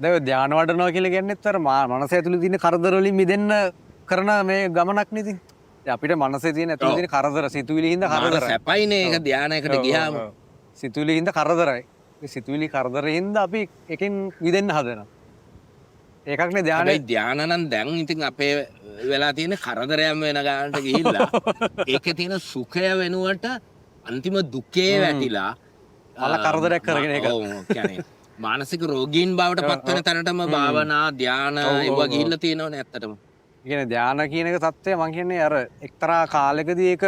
දැන් ධානය වඩනවා කියලා කියන්නේත් අර මනස ඇතුලේ තියෙන කරදර වලින් මිදෙන්න කරන මේ ගමනක් නේ ඉතින්. අපිට මනසේ තියෙන ඇතුලේ තියෙන කරදර සිතුවිලි හින්දා කරදර. සැපයිනේ ඒක ධානයකට ගියාම. සිතුවිලි හින්දා කරදරයි. ඒ සිතුවිලි කරදරේ හින්දා අපි එකෙන් මිදෙන්න හදනවා. ඒකක්නේ ධානය. හැබැයි ධාන නම් දැන් ඉතින් අපේ වෙලා තියෙන කරදරයන් වෙන ගානට ගිහිල්ලා ඒකේ තියෙන සුඛය වෙනුවට අන්තිම දුකේ වැටිලා අල කරදරයක් කරගෙන ඒක. ඔව් කියන්නේ මානසික රෝගීන් බවට පත් වෙන තැනටම භාවනා ධාන ඒවා ගිහිල්ලා තියෙනවනේ ඇත්තටම. ඒ කියන්නේ ධාන කියන එක தත්ත්වය මම කියන්නේ අර එක්තරා කාලයකදී ඒක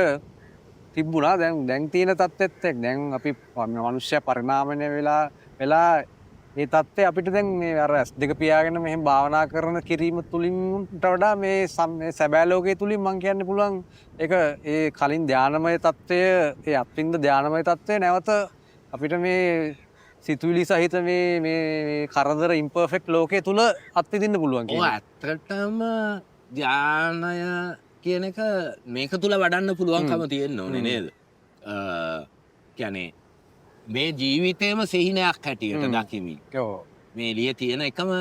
තිබුණා. දැන් තියෙන தත්ත්වෙත් එක්ක දැන් අපි මනුෂ්‍ය පරිණාමණය වෙලා ඒ தත්ත්වය අපිට දැන් මේ අර S2 පියාගෙන මෙහෙම භාවනා කරන කිරීම තුලින් වඩා මේ සැබෑ ලෝකයේ තුලින් මම කියන්න පුළුවන් ඒක ඒ කලින් ධානමය தත්ත්වය ඒ අත්විඳ ධානමය தත්ත්වය නැවත අපිට මේ සිතුවිලි සහිත මේ කරදර ඉම්පර්ෆෙක්ට් ලෝකයේ තුල අත්විඳින්න පුළුවන් කියන්නේ. ඔව් ඇත්තටම ධානය කියන එක මේක තුල වඩන්න පුළුවන්කම තියෙන්න ඕනේ නේද? කියන්නේ මේ ජීවිතේම සිහිනයක් හැටියට දකිමින්. මේ එළියේ තියෙන එකම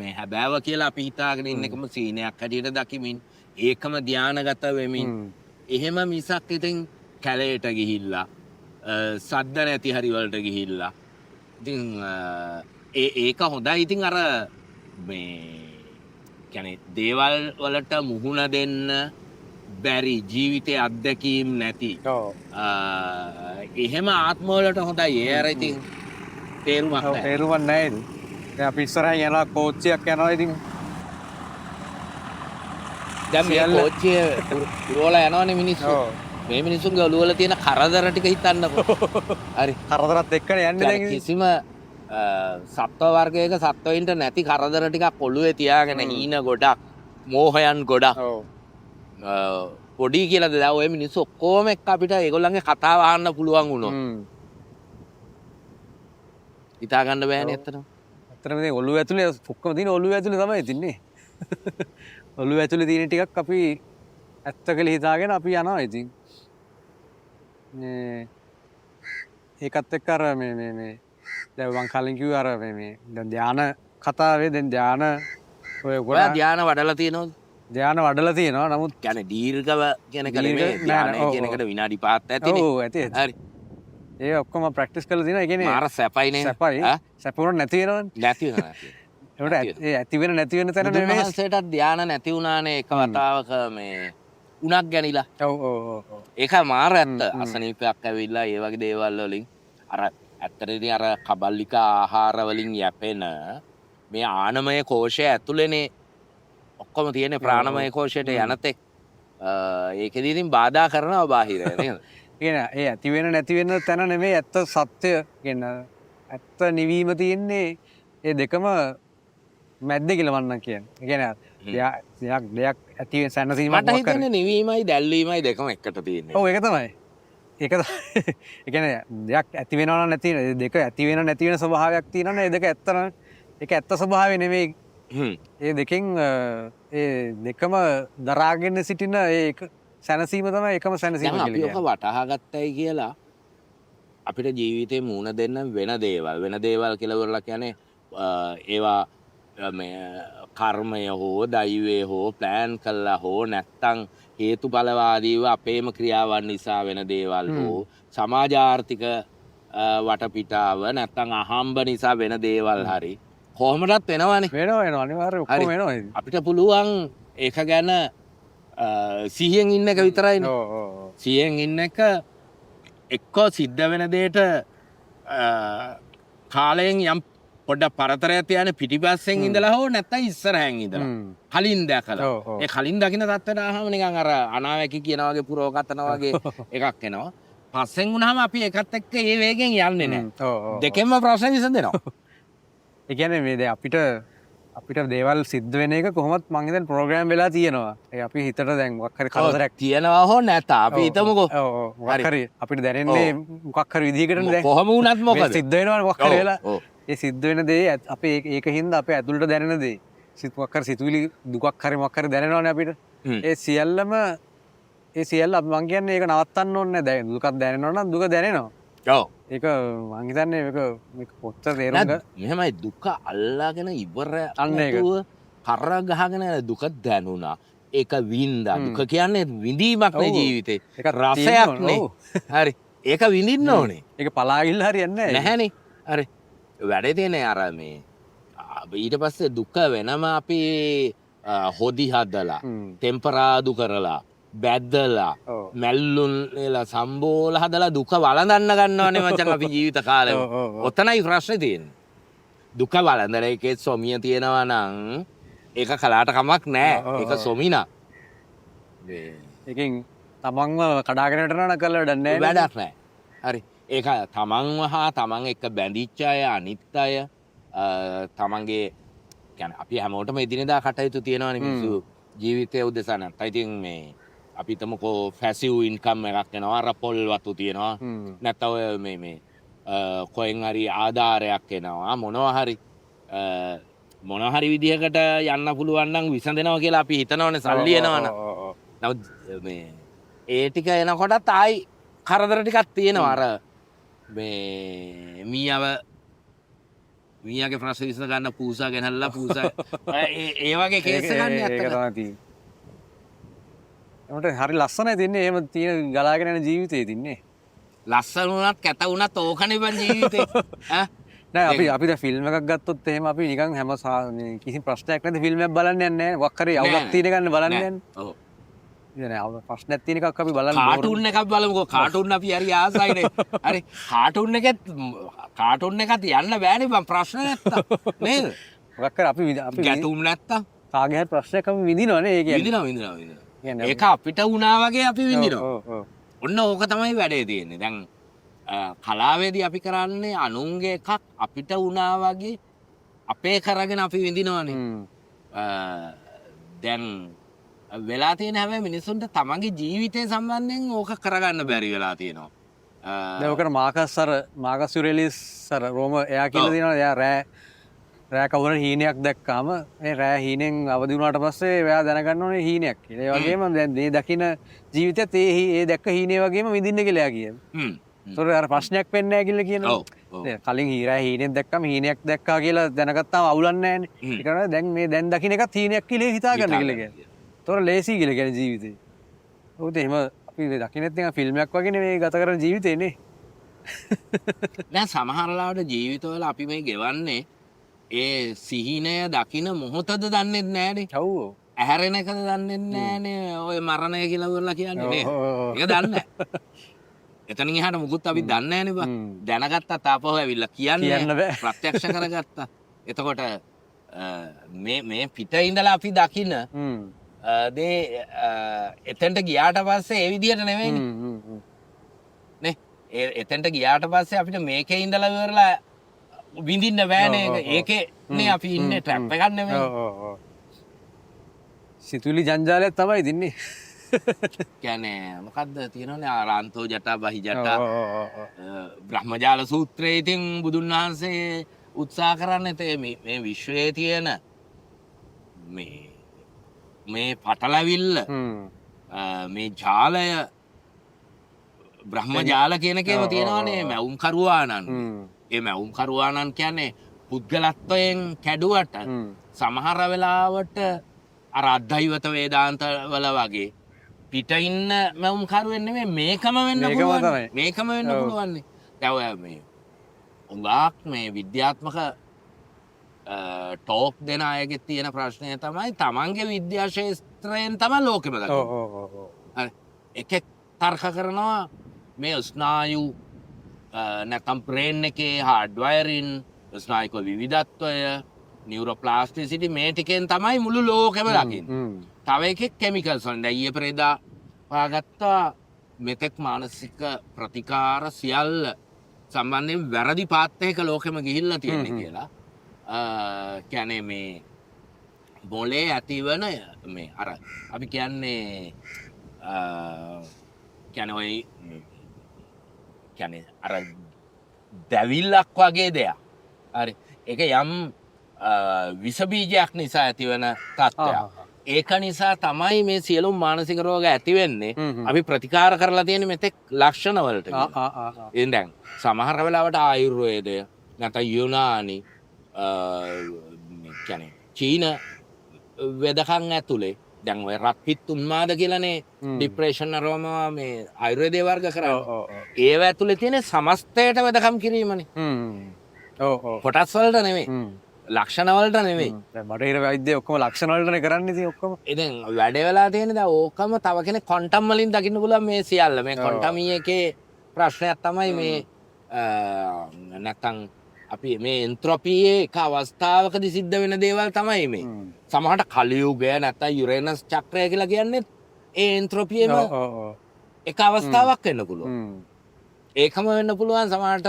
මේ හැබෑව කියලා අපි හිතාගෙන ඉන්න එකම සිහිනයක් හැටියට දකිමින් ඒකම ධානගත වෙමින් එහෙම මිසක් ඉතින් කැලේට ගිහිල්ලා සද්ද නැති හරි වලට ගිහිල්ලා ඉතින් ඒක හොඳයි. ඉතින් අර මේ කියන්නේ දේවල් වලට මුහුණ දෙන්න බැරි ජීවිතයේ අත්දැකීම් නැති එහෙම ආත්ම වලට හොඳයි. ඒ අර ඉතින් තේරුමක් නැහැ. තේරුමක් නැහැ. දැන් අපි ඉස්සරහින් යනවා කෝච්චියක් යනවා ඉතින් දැන් මේ කෝච්චිය පුරවලා යනවනේ මිනිස්සු. මේ මිනිසුන්ගේ ඔළුවල තියෙන කරදර ටික හිතන්නකෝ. හරි. කරදරත් එක්කනේ යන්නේ දැන්. කිසිම සත්ව වර්ගයක සත්වයින්ට නැති කරදර ටිකක් ඔළුවේ තියාගෙන හීන ගොඩක්, මෝහයන් ගොඩක්. පොඩි කියලාද දැන් ඔය මිනිස්සු ඔක්කොම එක්ක අපිට ඒගොල්ලන්ගේ කතාව අහන්න පුළුවන් වුණොත්. හිතා ගන්න බෑනේ ඇත්තටම. ඇත්තටම මේ ඔළුව ඇතුලේ ඔක්කොම තියෙන ඔළුව ඇතුලේ තමයි තින්නේ. ඔළුව ඇතුලේ තියෙන ටිකක් අපි ඇත්ත කියලා හිතාගෙන අපි යනවා ඉතින්. මේ ඒකත් එක්ක අර මේ දැන් මං කලින් කිව්වා අර මේ දැන් ධාන කතාවේ දැන් ධාන ඔය ඔයා ධාන වඩලා තියෙනවද? ධාන වඩලා තියෙනවා. නමුත් කියන්නේ දීර්ඝව කියන එක නෙමෙයි. ධානය කියන එකට විනාඩි 5ක් ඇතිනේ. ඔව් ඇති. හරි. ඒ ඔක්කොම ප්‍රැක්ටිස් කරලා තියෙනවා. ඒ කියන්නේ මාර සැපයිනේ. සැපයි. සැපුණොත් නැති වෙනවනේ. නැති වෙනවා. ඒකට ඒ ඇති වෙන නැති වෙන තැන නෙමෙයි. බුදුහන්සේටත් ධාන නැති වුණානේ එක වතාවක මේ උණක් ගැනිලා. ඔව්. ඒක මාර ඇත්ත. අසනීපයක් ඇවිල්ලා ඒ වගේ දේවල් වලින් අර ඇත්තටම අර කබල්ලික ආහාර වලින් යැපෙන මේ ආනමය කෝෂය ඇතුළේනේ ඔක්කොම තියෙන ප්‍රාණමය කෝෂයට යනතෙක් ඒකෙදි ඉතින් බාධා කරනවා බාහිරය නේද? කියන්නේ ඒ ඇති වෙන නැති වෙන තැන නෙමෙයි ඇත්ත සත්‍ය කියන්නේ ඇත්ත නිවීම තියෙන්නේ ඒ දෙකම මැද්දේ කියලා මන්නම් කියන්නේ. ඒ කියන්නේ දෙයක් ඇති වෙන සැනසීමක් මට හිතෙන්නේ නිවීමයි දැල්වීමයි දෙකම එකට තියෙන්නේ. ඔව් ඒක තමයි. ඒක තමයි. ඒ කියන්නේ දෙයක් ඇති වෙනවා නම් නැති වෙන දෙක ඇති වෙන නැති වෙන ස්වභාවයක් තියෙනවනේ ඒ දෙක ඇත්තන ඒක ඇත්ත ස්වභාවය නෙමෙයි. ඒ දෙකෙන් ඒ දෙකම දරාගෙන සිටින ඒ සැනසීම තමයි එකම සැනසීම කියලා. අපි ඔක වටහා ගත්තයි කියලා අපිට ජීවිතේ මූණ දෙන්න වෙන දේවල් කියලා වරලා කියන්නේ ඒවා මේ කර්මය හෝ දෛවය හෝ ප්ලෑන් කළා හෝ නැත්තම් හේතුඵලවාදීව අපේම ක්‍රියාවන් නිසා වෙන දේවල් හෝ සමාජාර්ථික වටපිටාව නැත්තම් අහම්බ නිසා වෙන දේවල් හරි කොහොමදත් වෙනවනේ. වෙනවා අනිවාර්යයෙන් ඔක්කොම වෙනවා. අපිට පුළුවන් ඒක ගැන සිහියෙන් ඉන්න එක විතරයිනේ. සිහියෙන් ඉන්න එක එක්කෝ සිද්ධ වෙන දෙයට කාලයෙන් යම් පොඩ්ඩක් පරතරයක් තියන පිටිපස්සෙන් ඉඳලා හෝ නැත්නම් ඉස්සරහෙන් ඉඳලා කලින් දැකලා ඒ කලින් දකින්න තත්ත්වයට ආවම නිකන් අර අනාවැකි කියන වගේ පුරවකතන වගේ එකක් එනවා. පස්සෙන් වුණාම අපි එකත් එක්ක ඒ වේගෙන් යන්නේ නැහැ. දෙකෙන්ම ප්‍රශ්න විසඳෙනවා. ඒ කියන්නේ මේ දැන් අපිට දේවල් සිද්ධ වෙන එක කොහොමත් මං හිතන්නේ ප්‍රෝග්‍රෑම් වෙලා තියෙනවා. ඒ අපි හිතට දැන් මොකක් හරි කරදරයක් තියෙනවා හෝ නැත අපි හිතමුකෝ. ඔව් මොකක් හරි අපිට දැනෙන්නේ මොකක් හරි විදිහකටනේ දැන්. කොහොම වුණත් මොකද සිද්ධ වෙනවනේ මොකක් හරි වෙලා. ඒ සිද්ධ වෙන දේ අපේ ඒක හින්දා අපේ ඇතුළට දැනෙන දේ. මොකක් හරි සිතුවිලි දුකක් හරි මොකක් හරි දැනෙනවනේ අපිට. ඒ සියල්ලම මං කියන්නේ ඒක නවත්තන්න ඕනේ නැහැ. දැන් දුකක් දැනෙනවා නම් දුක දැනෙනවා. ඔව්. ඒක මං හිතන්නේ මේක පොත්ත තේරුම් ගන්න. මෙහෙමයි දුක අල්ලාගෙන ඉවර අන්න ඒක. කර ගහගෙන දුක දැනුණා. ඒක වින්දා. දුක කියන්නේ විඳීමක් නේ ජීවිතේ. ඒක රසයක් නේ. හරි. ඒක විඳින්න ඕනේ. ඒක පලා ගිල්ල හරියන්නේ නැහැ. නැහැනේ. හරි. වැඩේ තියෙන්නේ අර මේ ඊට පස්සේ දුක වෙනම අපි හොදි හදලා ටෙම්පරාදු කරලා බැද්දලා මැල්ලුන් එලා සම්බෝල හදලා දුක වළඳන්න ගන්නවනේ මචං අපි ජීවිත කාලෙම. ඔතනයි ප්‍රශ්නේ තියෙන්නේ. දුක වළඳන එකේ සොමිය තියෙනවා නම් ඒක කලාට කමක් නැහැ. ඒක සොමිනා. ඒකෙන් තමන්ව කඩාගෙන යනවා කළා වැඩක් නැහැ. වැඩක් නැහැ. හරි. ඒක තමන්ව හා තමන් එක්ක බැඳිච්ච අය අනිත් අය තමන්ගේ කියන්නේ අපි හැමෝටම එදිනෙදා කටයුතු තියෙනවනේ මිනිස්සු ජීවිතය උදෙසා නැත්නම් ඉතින් මේ අපි හිතමුකෝ ෆැසිව් ඉන්කම් එකක් එනවා අර පොල් වතු තියෙනවා නැත්නම් ඔය මේ කොහෙන් හරි ආධාරයක් එනවා මොනවා හරි විදිහකට යන්න පුළුවන් නම් විසඳෙනවා කියලා අපි හිතනවනේ සල්ලි එනවනම් නමුත් මේ ඒ ටික එනකොටත් ආයි කරදර ටිකක් තියෙනවා අර මේ මීයාගේ ප්‍රශ්න විසඳ ගන්න පූසා ගෙනල්ලා පූසා ඒ වගේ කේස් එකක් නේ අත්තට. ඒකට හරි ලස්සනයි තින්නේ එහෙම තියෙන ගලාගෙන යන ජීවිතේ තින්නේ. ලස්සන වුණත් කැත වුණත් ඕකනේ බං ජීවිතේ. ඈ නෑ අපි දැන් ෆිල්ම් එකක් ගත්තොත් එහෙම අපි නිකන් හැම කිසි ප්‍රශ්නයක් නැති ෆිල්ම් එකක් බලන්න යන්නේ නෑ. මොකක් හරි අවුලක් තියෙන ගන්න බලන්න යන්නේ. ඔව්. ඉතින් ප්‍රශ්නයක් තියෙන එකක් අපි බලන්න කාටුන් එකක් බලමුකෝ. කාටුන් අපි හරි ආසයිනේ. හරි කාටුන් එකත් යන්න බෑනේ බං ප්‍රශ්න නැත්තම් නේද? මොකක් හරි අපි ගැටුම් නැත්තම් කාගේ හරි ප්‍රශ්නයක් අපි විඳිනවනේ ඒ කියන්නේ. විඳිනවා. ඒක අපිට වුණා වගේ අපි විඳිනවා. ඔන්න ඕක තමයි වැඩේ තියෙන්නේ. දැන් කලාවේදී අපි කරන්නේ අනුන්ගේ එකක් අපිට වුණා වගේ අපේ කරගෙන අපි විඳිනවනේ. දැන් වෙලා තියෙන හැබැයි මිනිස්සුන්ට තමන්ගේ ජීවිතය සම්බන්ධයෙන් ඕක කරගන්න බැරි වෙලා තියෙනවා. දැවකට මාකස් යුරෙලිස් සර රෝම එයා කියල දිනවා එයා රෑ කවුර හීනයක් දැක්කාම රෑ හීනෙන් අවදිුණට පස්සේ එයා දැනගන්න ඕනේ හීනයක් ඒ වගේම දේ දකින ජීවිතත් ඒ දැක්ක හීනේ වගේම විදින්න කියලා කිය තොර ප්‍රශ්නයක් වෙන්න ඇකිල්ල කියන කලින් හීර හීනෙක් දැක්කම හීනයක් දැක්කා කියලා දැනගත්තාම අවුලන්නෑන එකන දැන් මේ දැන් දකින එක තීනයක් කියලේ හිතා ගන්න කියලක තොර ලේසි කියල ගැන ජීවිතේ ඔහුත එම අපි දකිනත් ෆිල්ම්යක් වගෙන මේ ගත කරන ජීවිතයනේ දැන් සමහරලාට ජීවිතවල අපි මේ ගෙවන්නේ ඒ සිහිනය දකින මොහොතද දන්නෙත් නෑනේ චව්ෝ ඇහැරෙන එකද දන්නෙත් නෑනේ ඔය මරණය කියලවරලා කියන්නේ එක දන්න එතනින් එහාට මුකුත් අපි දන්නේ නැහැ නේ බා. දැනගත්තා තාපහුව ඇවිල්ලා කියන්නේ ප්‍රත්‍යක්ෂ කරගත්තා. එතකොට මේ පිට ඉඳලා අපි දකින දේ එතෙන්ට ගියාට පස්සේ ඒ විදිහට නෙවෙයිනේ. නේ එතෙන්ට ගියාට පස්සේ අපිට මේකේ ඉඳලා ඉවරලා විඳින්න බෑනේ. ඒකේ නේ අපි ඉන්නේ ට්‍රැප් එකක් නෙවෙයි. සිතුවිලි ජංජාලයක් තමයි දින්නේ. කියන්නේ මොකක්ද තියෙනවනේ ආරාන්තෝ ජටා බහි ජටා බ්‍රහ්මජාල සූත්‍රයේ ඉතින් බුදුන් වහන්සේ උත්සාහ කරන්නේ මේ විශ්වයේ තියෙන මේ පටලවිල්ල මේ ජාලය බ්‍රහ්ම ජාල කියන එකේම තියෙනවනේ මැවුම් කරුවානන් ඒ මැවුම් කරුවානන් කියන්නේ පුද්ගලත්වයෙන් කැඩුවට සමහර වෙලාවට අර අද්දෛවත වේදාන්ත වල වගේ පිට ඉන්න මැවුම් කරුවෙන් නෙමෙයි මේකම වෙන්න පුළුවන්. මේකම වෙන්න පුළුවන්. දැන් මේ උගාක් මේ විද්‍යාත්මක ටෝක් දෙන අයගේ තියෙන ප්‍රශ්නය තමයි තමන්ගේ විද්‍යා ශාස්ත්‍රයෙන් තමයි ලෝකෙම දකින්නේ. හරි. එකෙක් තර්ක කරනවා මේ ස්නායු නැත්නම් බ්‍රේන් එකේ හાર્ඩ්වයරින් ස්නායුක විවිධත්වය නියුරෝප්ලාස්ටිසිටි මේ ටිකෙන් තමයි මුළු ලෝකෙම දකින්නේ. තව එකෙක් කෙමිකල්ස් වලින් දැන් ඊයේ පෙරේදා හොයාගත්තා මෙතෙක් මානසික ප්‍රතිකාර සියල්ල සම්බන්ධයෙන් වැරදි පාත් එකක ලෝකෙම ගිහිල්ලා තියෙන්නේ කියලා. කියන්නේ මේ මොලේ ඇතිවන මේ අර අපි කියන්නේ කියන්නේ ඔය කියන්නේ අර දැවිල්ලක් වගේ දෙයක්. හරි. ඒක යම් විස බීජයක් නිසා ඇතිවන තත්ත්වයක්. ඒක නිසා තමයි මේ සියලුම මානසික රෝග ඇති වෙන්නේ. අපි ප්‍රතිකාර කරලා තියෙන මෙතෙක් ලක්ෂණ වලට. ඉතින් දැන් සමහර වෙලාවට ආයුර්වේදය නැත්නම් යුනානි කියන්නේ චීන වෙදකම් ඇතුලේ දැන් ඔය රත්පිත් උන්මාද කියලානේ ડિප්‍රෙෂන් අරවම මේ ආයුර්වේදයේ වර්ග කරන්නේ. ඒව ඇතුලේ තියෙන සමස්තයට වෙදකම් කිරීමනේ. කොටස් වලට නෙමෙයි. ලක්ෂණ වලට නෙමෙයි. දැන් බටහිර වෛද්‍ය ඔක්කොම ලක්ෂණ වලටනේ කරන්නේ ඉතින් ඔක්කොම. ඉතින් වැඩේ වෙලා තියෙන්නේ දැන් ඕකම තව කෙනෙක් ක්වොන්ටම් වලින් දකින්න පුළුවන් මේ සියල්ල. මේ ක්වොන්ටම් එකේ ප්‍රශ්නයක් තමයි මේ නැත්තම් අපි මේ එන්ට්‍රොපියේ එක අවස්ථාවකදී සිද්ධ වෙන දේවල් තමයි මේ. සමහරට කලියුගය නැත්තම් යුරේනස් චක්‍රය කියලා කියන්නේ ඒ එන්ට්‍රොපියේම එක අවස්ථාවක් වෙන්න පුළුවන්. ඒකම වෙන්න පුළුවන් සමහරට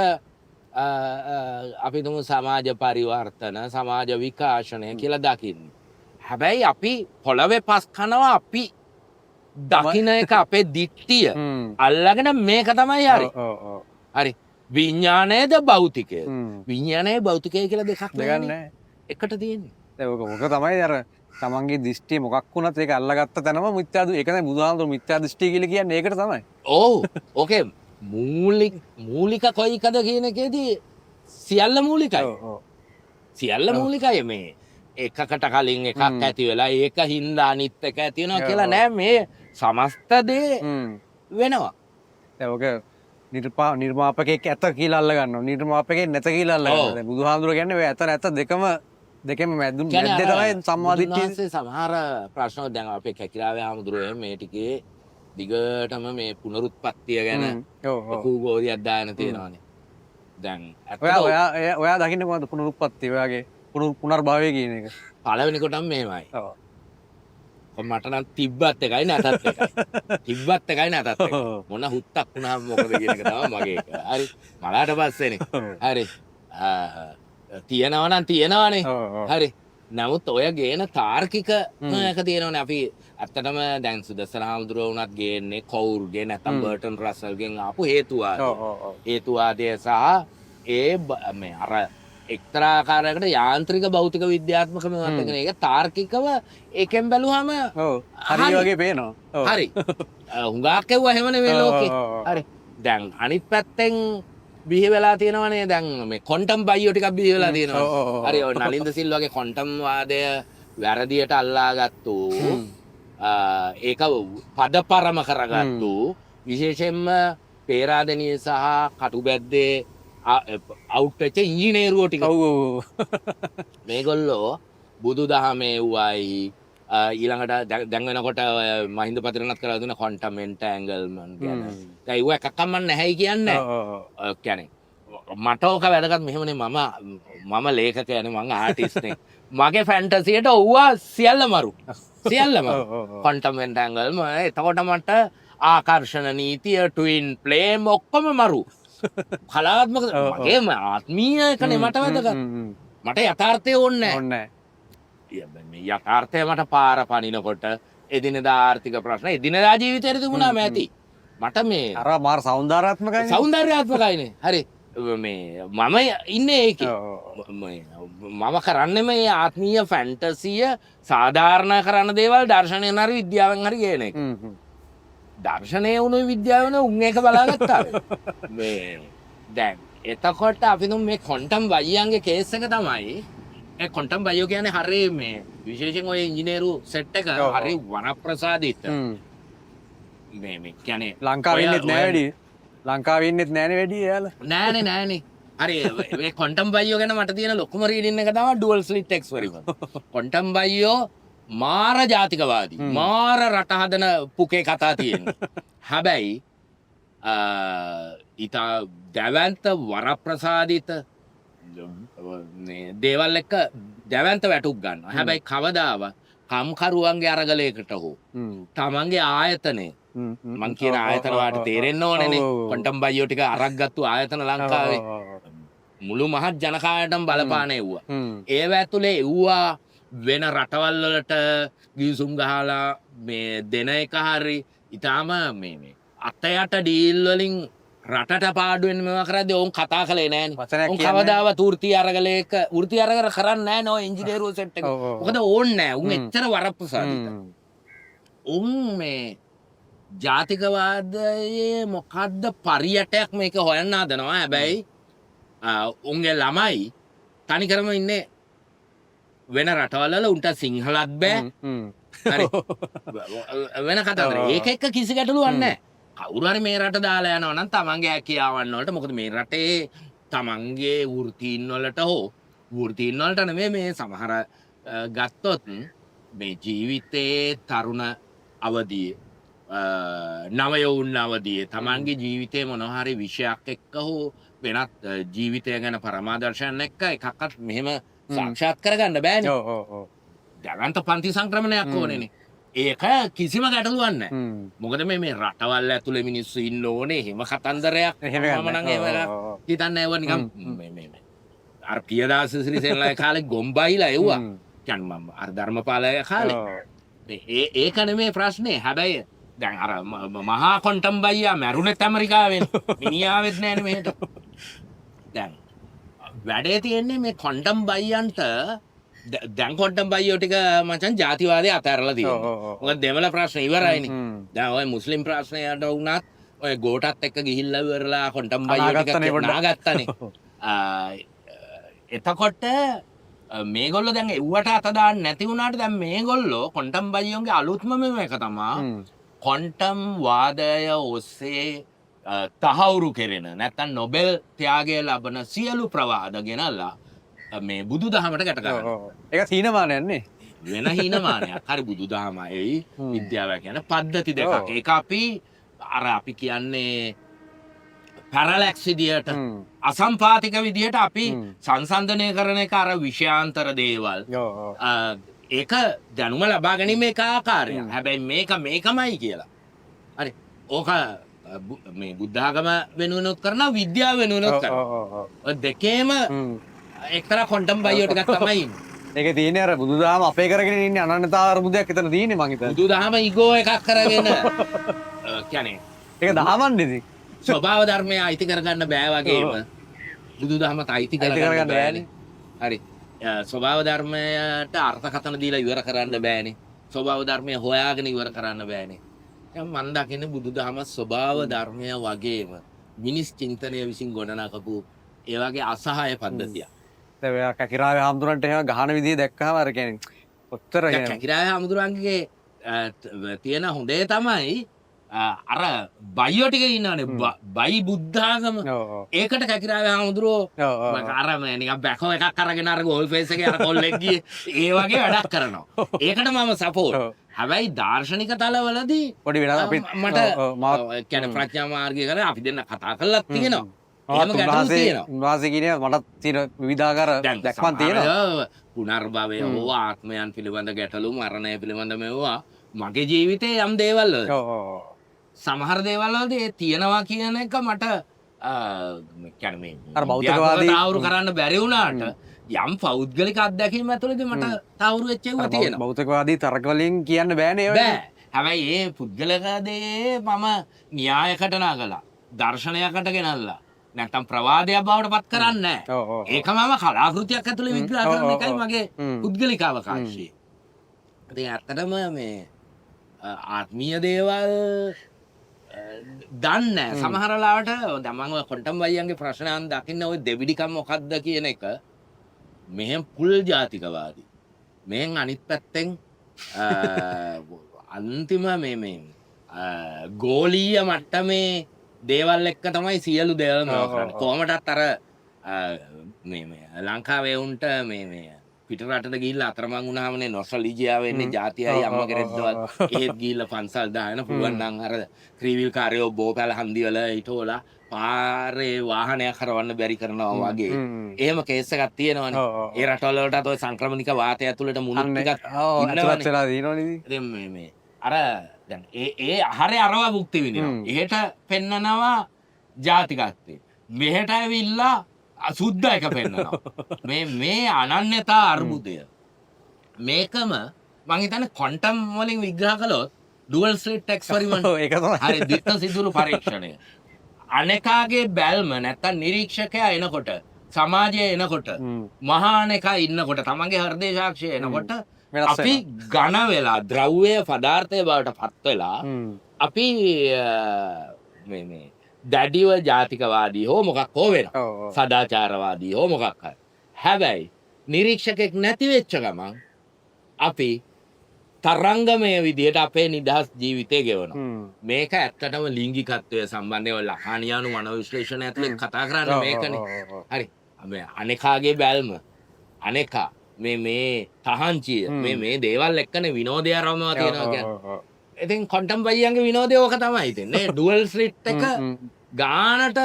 අපි තුමු සමාජ පරිවර්තන සමාජ විකාශනය කියලා දකින්න. හැබැයි අපි පොළවේ පස් කනවා අපි දකින එක අපේ දිට්ටිය අල්ලගෙන මේක තමයි හරි. හරි. විඥානයේද භෞතිකය. විඥානයේ භෞතිකය කියලා දෙකක් නැහැ. එකට තියෙන්නේ. ඒක තමයි අර තමන්ගේ දෘෂ්ටිය මොකක් වුණත් ඒක අල්ලගත්ත තැනම මිත්‍යා ඒක තමයි බුදුහාමුදුරු මිත්‍යා දෘෂ්ටි කියලා කියන්නේ ඒකට තමයි. ඔව්. ඕකේ මූලික කොයිකද කියන එකේදී සියල්ල මූලිකයි. සියල්ල මූලිකයි මේ එකකට කලින් එකක් ඇති වෙලා ඒක හින්දා අනිත් එක ඇති වෙනවා කියලා නෑ මේ සමස්ත දේ වෙනවා. ඒක නිර්මාපකෙක් ඇත කියලා අල්ල ගන්නවා. නිර්මාපකෙක් නැත කියලා අල්ල ගන්නවා. දැන් බුදුහාමුදුරුවෝ කියන්නේ ඔය ඇත නැත දෙකම මැද්දේ තමයි සම්මාදිට්ඨිය. සමහර ප්‍රශ්න දැන් අපේ කැකිලාවේ හාමුදුරුවෝ මේ ටිකේ දිගටම මේ පුනරුත්පත්තිය ගැන කූගෝරියක් දාන තියෙනවානේ. දැන් ඔයා දකින්න කොහොමද පුනරුත්පත්තිය ඔයාගේ පුනර්භවය කියන එක? පළවෙනි කොටම මෙහෙමයි. මට නම් තිබ්බත් එකයි නැතත් එකයි. තිබ්බත් එකයි නැතත් එකයි. මොන හුත්තක් වුණාම මොකද කියන එක තමයි මගේ එක. හරි. මලාට පස්සේනේ. හරි. තියනවා නම් තියනවානේ. හරි. නමුත් ඔය ගේන තාර්කික එක තියෙනවනේ අපි ඇත්තටම දැන් සුදස්සන හාමුදුරුවෝ වුණත් ගේන්නේ කවුරුගේ නැත්නම් බර්ටන් රසල්ගෙන් ආපු හේතුවාදය සහ මේ අර එක්තරා ආකාරයකට යාන්ත්‍රික භෞතික විද්‍යාත්මක මේවත් එකනේ. ඒක තාර්කිකව එකෙන් බැලුවාම හරි වගේ පේනවා. හරි. හුඟක් කෙව්වා එහෙම නෙවෙයි ලෝකේ. හරි. දැන් අනිත් පැත්තෙන් බිහි වෙලා තියෙනවනේ දැන් මේ ක්වොන්ටම් බයියෝ ටිකක් බිහි වෙලා තියෙනවා. හරි. ඔය නලින්ද සිල්වාගේ ක්වොන්ටම් වාදය වැරදියට අල්ලාගත්තු ඒක පදපරම කරගත්තු විශේෂයෙන්ම පේරාදෙණිය සහ කටුබැද්දේ අවුට් වෙච්ච ඉංජිනේරුවෝ ටික. මේගොල්ලෝ බුදු දහමේ වුවයි ඊළඟට දැන් වෙනකොට මහින්ද පතිරණත් කරලා දුන්න ක්වොන්ටම් එන්ටැන්ගල්මන්ට් ගැන. දැන් ඒව එකක්ම නැහැ කියන්නේ. කියන්නේ මට ඕක වැදගත් මෙහෙමනේ මම ලේඛකයනේ මම ආටිස්ට්නේ. මගේ ෆැන්ටසියට ඔව්වා සියල්ල මරු. සියල්ලම ක්වොන්ටම් එන්ටැන්ගල්ම එතකොට මට ආකර්ෂණ නීතිය ට්වින් ෆ්ලේම් ඔක්කොම මරු. කලාත්මක මගේම ආත්මීය එකනේ මට වැදගත්. මට යථාර්ථය ඕනේ නැහැ. යථාර්ථය මට පාර පනිනකොට එදිනෙදා ආර්ථික ප්‍රශ්න එදිනෙදා ජීවිතේට තිබුණාම ඇති. මට මේ අර මාර සෞන්දර්යාත්මකයි. සෞන්දර්යාත්මකයිනේ. හරි. මේ මම ඉන්නේ ඒකේ. මම කරන්නේ මේ ආත්මීය ෆැන්ටසිය සාධාරණ කරන දේවල් දර්ශනයෙන් හරි විද්‍යාවෙන් හරි කියන එක. දර්ශනය වුණු විද්‍යාව වෙන උන් එක බලාගත්තා. මේ දැන් එතකොට අපි මේ ක්වොන්ටම් බයියන්ගේ කේස් එක තමයි ඒ ක්වොන්ටම් බයියෝ කියන්නේ හරි මේ විශේෂයෙන් ඔය ඉංජිනේරු සෙට් එක හරි වනප්‍රසාදිත. මේ කියන්නේ ලංකාවේ ඉන්නෙත් නෑ වැඩි. ලංකාවේ ඉන්නෙත් නෑනේ වැඩි එයාලා. නෑනේ. හරි මේ ක්වොන්ටම් බයියෝ ගැන මට තියෙන ලොකුම රීඩින් එක තමයි ඩුවල් ස්ලිට් එක්ස්පෙරිමන්ට්. ක්වොන්ටම් බයියෝ මාර ජාතිකවාදී මාර රට හදන පුකේ කතා තියෙන්නේ. හැබැයි ඉතා දැවන්ත වරප්‍රසාදිත දේවල් එක්ක දැවන්ත වැටුප් ගන්නවා. හැබැයි කවදාවත් කම්කරුවන්ගේ අරගලයකට හෝ තමන්ගේ ආයතනය මං කියන ආයතන වාට තේරෙන්න ඕනේනේ. ක්වොන්ටම් බයියෝ ටික අරක් ගත්තු ආයතන ලංකාවේ මුළු මහත් ජනකායටම බලපාන එව්වා. ඒව ඇතුලේ එව්වා වෙන රටවල් වලට ගිවිසුම් ගහලා මේ දෙන එක හරි ඊටාම මේ අතයට ඩීල් වලින් රටට පාඩුවෙන් මේවා කරද්දී ඕන් කතා කළේ නෑනේ. ඕන් කවදාවත් වෘත්ති අරගලයක වෘත්ති අරගල කරන්නේ නෑ නෝ ඉංජිනේරුවෝ සෙට් එක. මොකද ඕන්නේ නෑ. උන් එච්චර වරප්‍රසාදිත. උන් මේ ජාතිකවාදයේ මොකද්ද පරියටයක් මේක හොයන්න හදනවා. හැබැයි උන්ගේ ළමයි තනිකරම ඉන්නේ වෙන රටවල් වල උන්ට සිංහලත් බෑ. හරි. වෙන කතාවද ඒක එක්ක කිසි ගැටලුවක් නැහැ. කවුරු හරි මේ රට දාලා යනවා නම් තමන්ගේ හැකියාවන් වලට මොකද මේ රටේ තමන්ගේ වෘත්තීන් වලට හෝ වෘත්තීන් වලට නෙමෙයි මේ සමහර ගත්තොත් මේ ජීවිතයේ තරුණ අවදියේ නවයවුන් අවදියේ තමන්ගේ ජීවිතේ මොනවා හරි විෂයක් එක්ක හෝ වෙනත් ජීවිතය ගැන පරමාදර්ශයන් එක්ක එකක්වත් මෙහෙම සාක්ෂාත් කරගන්න බෑනේ. දැවන්ත පන්ති සංක්‍රමණයක් ඕනේනේ. ඒක කිසිම ගැටලුවක් නැහැ. මොකද මේ රටවල් ඇතුලේ මිනිස්සු ඉන්න ඕනේ. එහෙම කතන්දරයක් මම නම් එහෙම හිතන්නේ නැහැ. නිකන් මේ අර පියදාස සිරිසෙන්ලා කාලේ ගොම්බයිලා එව්වා. කියන්නේ මම අර ධර්මපාලය කාලේ. ඒක නෙමේ ප්‍රශ්නේ. හැබැයි දැන් අර මහා ක්වොන්ටම් බයියා මැරුණෙත් ඇමරිකාවෙන්. මිනිහාවෙත් නැහැනේ මෙහෙට. දැන් වැඩේ තියෙන්නේ මේ ක්වොන්ටම් බයියන්ට දැන් ක්වොන්ටම් බයියෝ ටික මචං ජාතිවාදය අතහැරලා තියෙනවා. මොකද දෙමළ ප්‍රශ්න ඉවරයිනේ. දැන් ඔය මුස්ලිම් ප්‍රශ්නයට වුණත් ඔය ගෝටත් එක්ක ගිහිල්ලා ඉවරලා ක්වොන්ටම් බයියෝ ටික නාගත්තනේ. එතකොට මේගොල්ලෝ දැන් එව්වට අත දාන්න නැති වුණාට දැන් මේගොල්ලෝ ක්වොන්ටම් බයියෝගේ අලුත්ම මේක තමයි ක්වොන්ටම් වාදය ඔස්සේ තහවුරු කෙරෙන නැත්තම් නොබෙල් ත්‍යාගය ලබන සියලු ප්‍රවාද ගෙනල්ලා මේ බුදු දහමට ගැට ගන්නවා. ඒක හීනමානයක් නේ. වෙන හීනමානයක්. හරි බුදු දහමයි විද්‍යාව කියන පද්ධති දෙකක්. ඒක අපි කියන්නේ පැරලැක්ස් විදියට අසම්පාතික විදියට අපි සංසන්දනය කරන එක අර විෂයාන්තර දේවල්. ඒක දැනුම ලබා ගැනීම එක ආකාරය. හැබැයි මේකමයි කියලා. හරි. ඕක මේ බුද්ධාගම වෙනුවෙනුත් කරනවා විද්‍යාව වෙනුවෙනුත් කරනවා. ඔය දෙකේම එක්තරා ක්වොන්ටම් බයෝ ටිකක් තමයි ඉන්නේ. ඒක තියෙන්නේ අර බුදුදහම අපේ කරගෙන ඉන්නේ අනන්‍යතා අර්බුදයක් එතන තියෙන්නේ මං හිතන්නේ. බුදුදහම ඊගෝ එකක් කරගෙන කියන්නේ ඒක දහමන්නේ ඉතින්. ස්වභාව ධර්මය අයිති කරගන්න බෑ වගේම බුදුදහමත් අයිති කරගන්න බෑනේ. හරි. ස්වභාව ධර්මයට අර්ථකථන දීලා ඉවර කරන්න බෑනේ. ස්වභාව ධර්මය හොයාගෙන ඉවර කරන්න බෑනේ. දැන් මම දකින්නේ බුදුදහම ස්වභාව ධර්මය වගේම මිනිස් චින්තනය විසින් ගොඩනගපු ඒ වගේ අසහාය පද්ධතියක්. දැන් ඔයා කකිරාවේ හාමුදුරන්ට එහෙම ගහන විදිය දැක්කම අර කියන්නේ ඔච්චර දැන් කකිරාවේ හාමුදුරන්ගේ තියෙන හොඳේ තමයි අර බයිෝ ටික ඉන්නවනේ බයි බුද්ධාගම ඒකට කැකිරාවේ හාමුදුරුවෝ අර නිකන් බැකෝ එකක් අරගෙන අර ගෝල් ෆේස් එකේ අර කොල්ලෙක් ගියේ ඒ වගේ වැඩක් කරනවා. ඒකට මම සපෝට්. හැබැයි දාර්ශනික තලවලදී පොඩි වෙනස් අපි මට කියන්නේ ප්‍රඥා මාර්ගය කරලා අපි දෙන්න කතා කරලා තියෙනවා. එහෙම ගැටලු තියෙනවා. උන්වහන්සේ කියන්නේ මටත් තියෙන විවිධාකාර දැක්මන් තියෙනවා. පුනර්භවය හෝ ආත්මයන් පිළිබඳ ගැටලු මරණය පිළිබඳ මේවා මගේ ජීවිතේ යම් දේවල් සමහර දේවල් වලදී ඒ තියනවා කියන එක මට කියන්නේ මේ අර භෞතිකවාදී තාවුරු කරන්න බැරි වුණාට යම් පෞද්ගලික අත්දැකීම් ඇතුළතදී මට තාවුරු වෙච්ච ඒවා තියෙනවා. භෞතිකවාදී තර්ක වලින් කියන්න බෑනේ ඒවා. බෑ. හැබැයි ඒ පුද්ගලික දේ මම න්‍යායකට නගලා දර්ශනයකට ගෙනල්ලා නැත්තම් ප්‍රවාදයක් බවට පත් කරන්නේ නැහැ. ඒක මම කලාකෘතියක් ඇතුළේ විග්‍රහ කරන එකයි මගේ පුද්ගලික අවකාශය. ඉතින් ඇත්තටම මේ ආත්මීය දේවල් දන්නේ සමහර ලාවට දැන් මම ක්වොන්ටම් බයියන්ගේ ප්‍රශ්නයන් දකින්න ওই දෙවිඩිකම් මොකක්ද කියන එක මෙහෙන් පුල් ජාතිකවාදී මෙහෙන් අනිත් පැත්තෙන් අන්තිම මේ ගෝලීය මට්ටමේ දේවල් එක්ක තමයි සියලු දේවල් කරන්නේ. කොහොමදත් අර මේ ලංකාවේ උන්ට මේ පිටරටට ගිහිල්ලා අතරමං වුණාමනේ නොස්ටැල්ජියා වෙන්නේ ජාතියයි අම්ම කෙරෙද්දවත් එහෙත් ගිහිල්ලා පන්සල් දාගෙන පුළුවන් නම් අර ක්‍රීවිල් කාර්යෝ බෝපැල හන්දි වල හිටෝලා පාරේ වාහනයක් හරවන්න බැරි කරනවා වගේ. එහෙම කේස් එකක් තියෙනවනේ. ඒ රටවල වලටත් ඔය සංක්‍රමණික වාතය ඇතුළට මුණුත් ටිකක් ඉන්නවනේ. ඉතින් මේ අර දැන් ඒ ආහාරය අරව භුක්ති විඳිනවා. එහෙට පෙන්නනවා ජාතිකත්වය. මෙහෙට ඇවිල්ලා අසුද්ධ එක පෙන්නනවා. මේ අනන්‍යතා අර්බුදය. මේකම මං හිතන්නේ ක්වොන්ටම් වලින් විග්‍රහ කළොත් ඩුවල් ස්ලිට් එක්ස්පෙරිමන්ට් ඒක තමයි. හරි ද්විත්ව සිදුරු පරීක්ෂණය. අනෙකාගේ බැල්ම නැත්තම් නිරීක්ෂකයා එනකොට සමාජයේ එනකොට මහා අනෙකා ඉන්නකොට තමන්ගේ හෘදේ සාක්ෂිය එනකොට අපි ඝන වෙලා ද්‍රව්‍ය පදාර්ථය බවට පත් වෙලා අපි මේ දැඩිව ජාතිකවාදී හෝ මොකක් හෝ වෙනවා. සදාචාරවාදී හෝ මොකක් හරි. හැබැයි නිරීක්ෂකෙක් නැති වෙච්ච ගමන් අපි තරංගමය විදියට අපේ නිදහස් ජීවිතය ගෙවනවා. මේක ඇත්තටම ලිංගිකත්වය සම්බන්ධව ලකානියානු මනෝවිශ්ලේෂණය ඇතුලේ කතා කරන්නේ මේකනේ. හරි. අනෙකාගේ බැල්ම අනෙකා මේ තහංචිය මේ දේවල් එක්කනේ විනෝදය ආරම්භව තියෙනවා කියන්නේ. ඉතින් ක්වොන්ටම් බයියන්ගේ විනෝදය ඕක තමයි ඉතින්නේ. ඩුවල් ස්ලිට් එක ගානට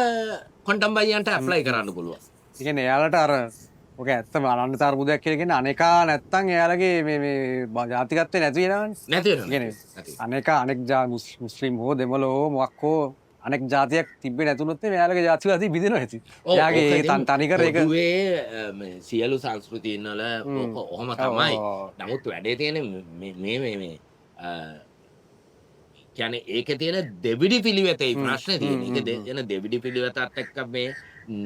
ක්වොන්ටම් බයියන්ට ඇප්ලයි කරන්න පුළුවන්. ඒ කියන්නේ එයාලට අර ඔක ඇත්තම අනන්‍යතා අර්බුදයක් කියලා කියන්නේ අනේකා නැත්තම් එයාලගේ මේ ජාතිකත්වය නැති වෙනවනේ. නැති වෙනවා. කියන්නේ අනේකා අනෙක් මුස්ලිම් හෝ දෙමළ හෝ මොකක් හෝ අනෙක් ජාතියක් තිබ්බේ නැතුනොත් එයාලගේ ජාතිවාදී බිඳිනවා ඇති. එයාගේ තනිකර ඒක මේ සියලු සංස්කෘතීන් වල ඔහොම තමයි. නමුත් වැඩේ තියෙන්නේ මේ කියන්නේ ඒකේ තියෙන දෙවිඩි පිළිවෙතේ ප්‍රශ්නේ තියෙන. ඒක දෙන දෙවිඩි පිළිවෙතත් එක්ක මේ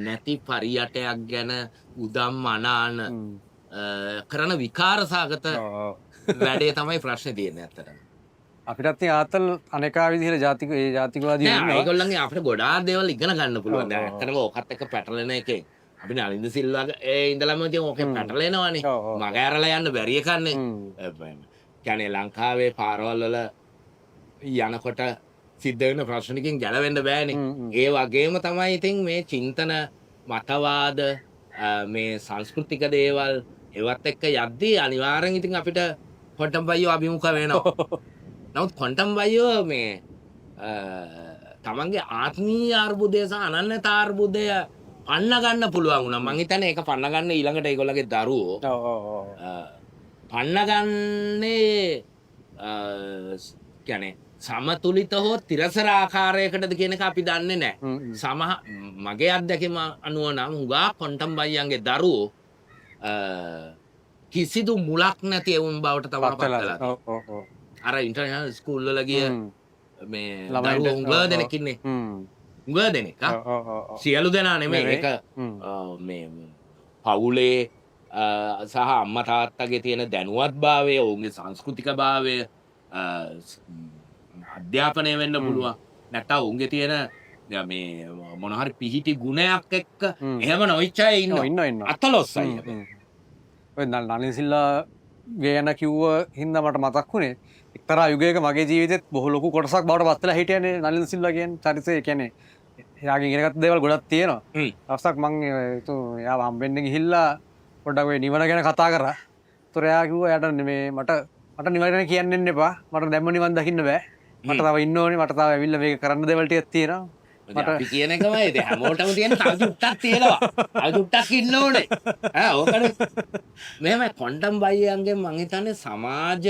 නැති පරියටයක් ගැන උදම් අනාන කරන විකාරසගත වැඩේ තමයි ප්‍රශ්නේ තියෙන්නේ ඇත්තටම. අපිටත් ඉතින් ආතල් අනේකා විදිහට ජාතිකවාදී ඉන්නවා. ඒගොල්ලන්ගේ අපිට ගොඩාක් දේවල් ඉගෙන ගන්න පුළුවන්. දැන් ඇත්තටම ඕකත් එක්ක පැටලෙන එකෙන් අපි නලින්ද සිල්වාගේ ඉඳලම ඉතින් ඕකේ පැටලෙනවනේ. මග ඇරලා යන්න බැරි එකන්නේ. කියන්නේ ලංකාවේ පාරවල් වල යනකොට සිද්ධ වෙන ප්‍රශ්නකින් ගැලවෙන්න බෑනේ. ඒ වගේම තමයි ඉතින් මේ චින්තන මතවාද මේ සංස්කෘතික දේවල් ඒවත් එක්ක යද්දී අනිවාර්යෙන් ඉතින් අපිට ක්වොන්ටම් බයියෝ අභිමුඛ වෙනවා. නමුත් ක්වොන්ටම් බයියෝ මේ තමන්ගේ ආත්මීය අර්බුදය සහ අනන්‍යතා අර්බුදය පන්න ගන්න පුළුවන් වුණා. මං හිතන්නේ ඒක පන්න ගන්න ඊළඟට ඒගොල්ලගේ දරුවෝ පන්නගන්නේ ගැනේ සමතුලිත හෝ තිරසර ආකාරයකටද කියන එක අපි දන්නේ නෑ. මගේ අත්දැකීම අනුව නම් හුඟා කොන්ටම් බයියන්ගේ දරුවෝ කිසිදු මුලක් නැති එවුන් බවට තමයි පත් වෙලා තියෙන්නේ. අර ඉන්ටර්නැෂනල් ස්කූල් වල ගිය මේ දරුවෝ හුඟ දෙනෙක් ඉන්නේ. හුඟ දෙනෙක් සියලු දෙනා නෙමෙයි. ඒක මේ පවුලේ සහ අම්මා තාත්තගේ තියෙන දැනුවත්භාවය, ඔවුන්ගේ සංස්කෘතික භාවය, අධ්‍යාපනය වෙන්න පුළුවන්. නැත්නම් ඔවුන්ගේ තියෙන මේ මොන හරි පිහිටි ගුණයක් එක්ක එහෙම නොවිච්ච අය ඉන්නවා. අතලොස්සයි. ඔය නලින් සිල්ලා ගැන කිව්ව හින්දා මට මතක් වුණේ එක්තරා යුගයක මගේ ජීවිතෙත් බොහෝ ලොකු කොටසක් බවට පත් වෙලා හිටියනේ නලින් සිල්ලා කියන චරිතය. කියන්නේ එයාගෙන් ඉගෙනගත්ත දේවල් ගොඩක් තියෙනවා. දවසක් මං එයාව හම්බෙන්න ගිහිල්ලා පොඩ්ඩක් ඔය නිවන ගැන කතා කරා. ඒතර එයා කිව්වා එයාට මේ මට නිවන ගැන කියන්න දෙන්න එපා. මට දැම්ම නිවන් දකින්න බෑ. මට තව ඉන්න ඕනේ. මට තව ඇවිල්ලා මේක කරන්න දේවල් ටිකක් තියෙනවා. අපි කියන එකමයි ඉතින් හැමෝටම තියෙන තව චුට්ටක් තියෙනවා. තව චුට්ටක් ඉන්න ඕනේ. ඕකනේ. මෙහෙම කොන්ඩම් බයියන්ගෙන් මං හිතන්නේ සමාජ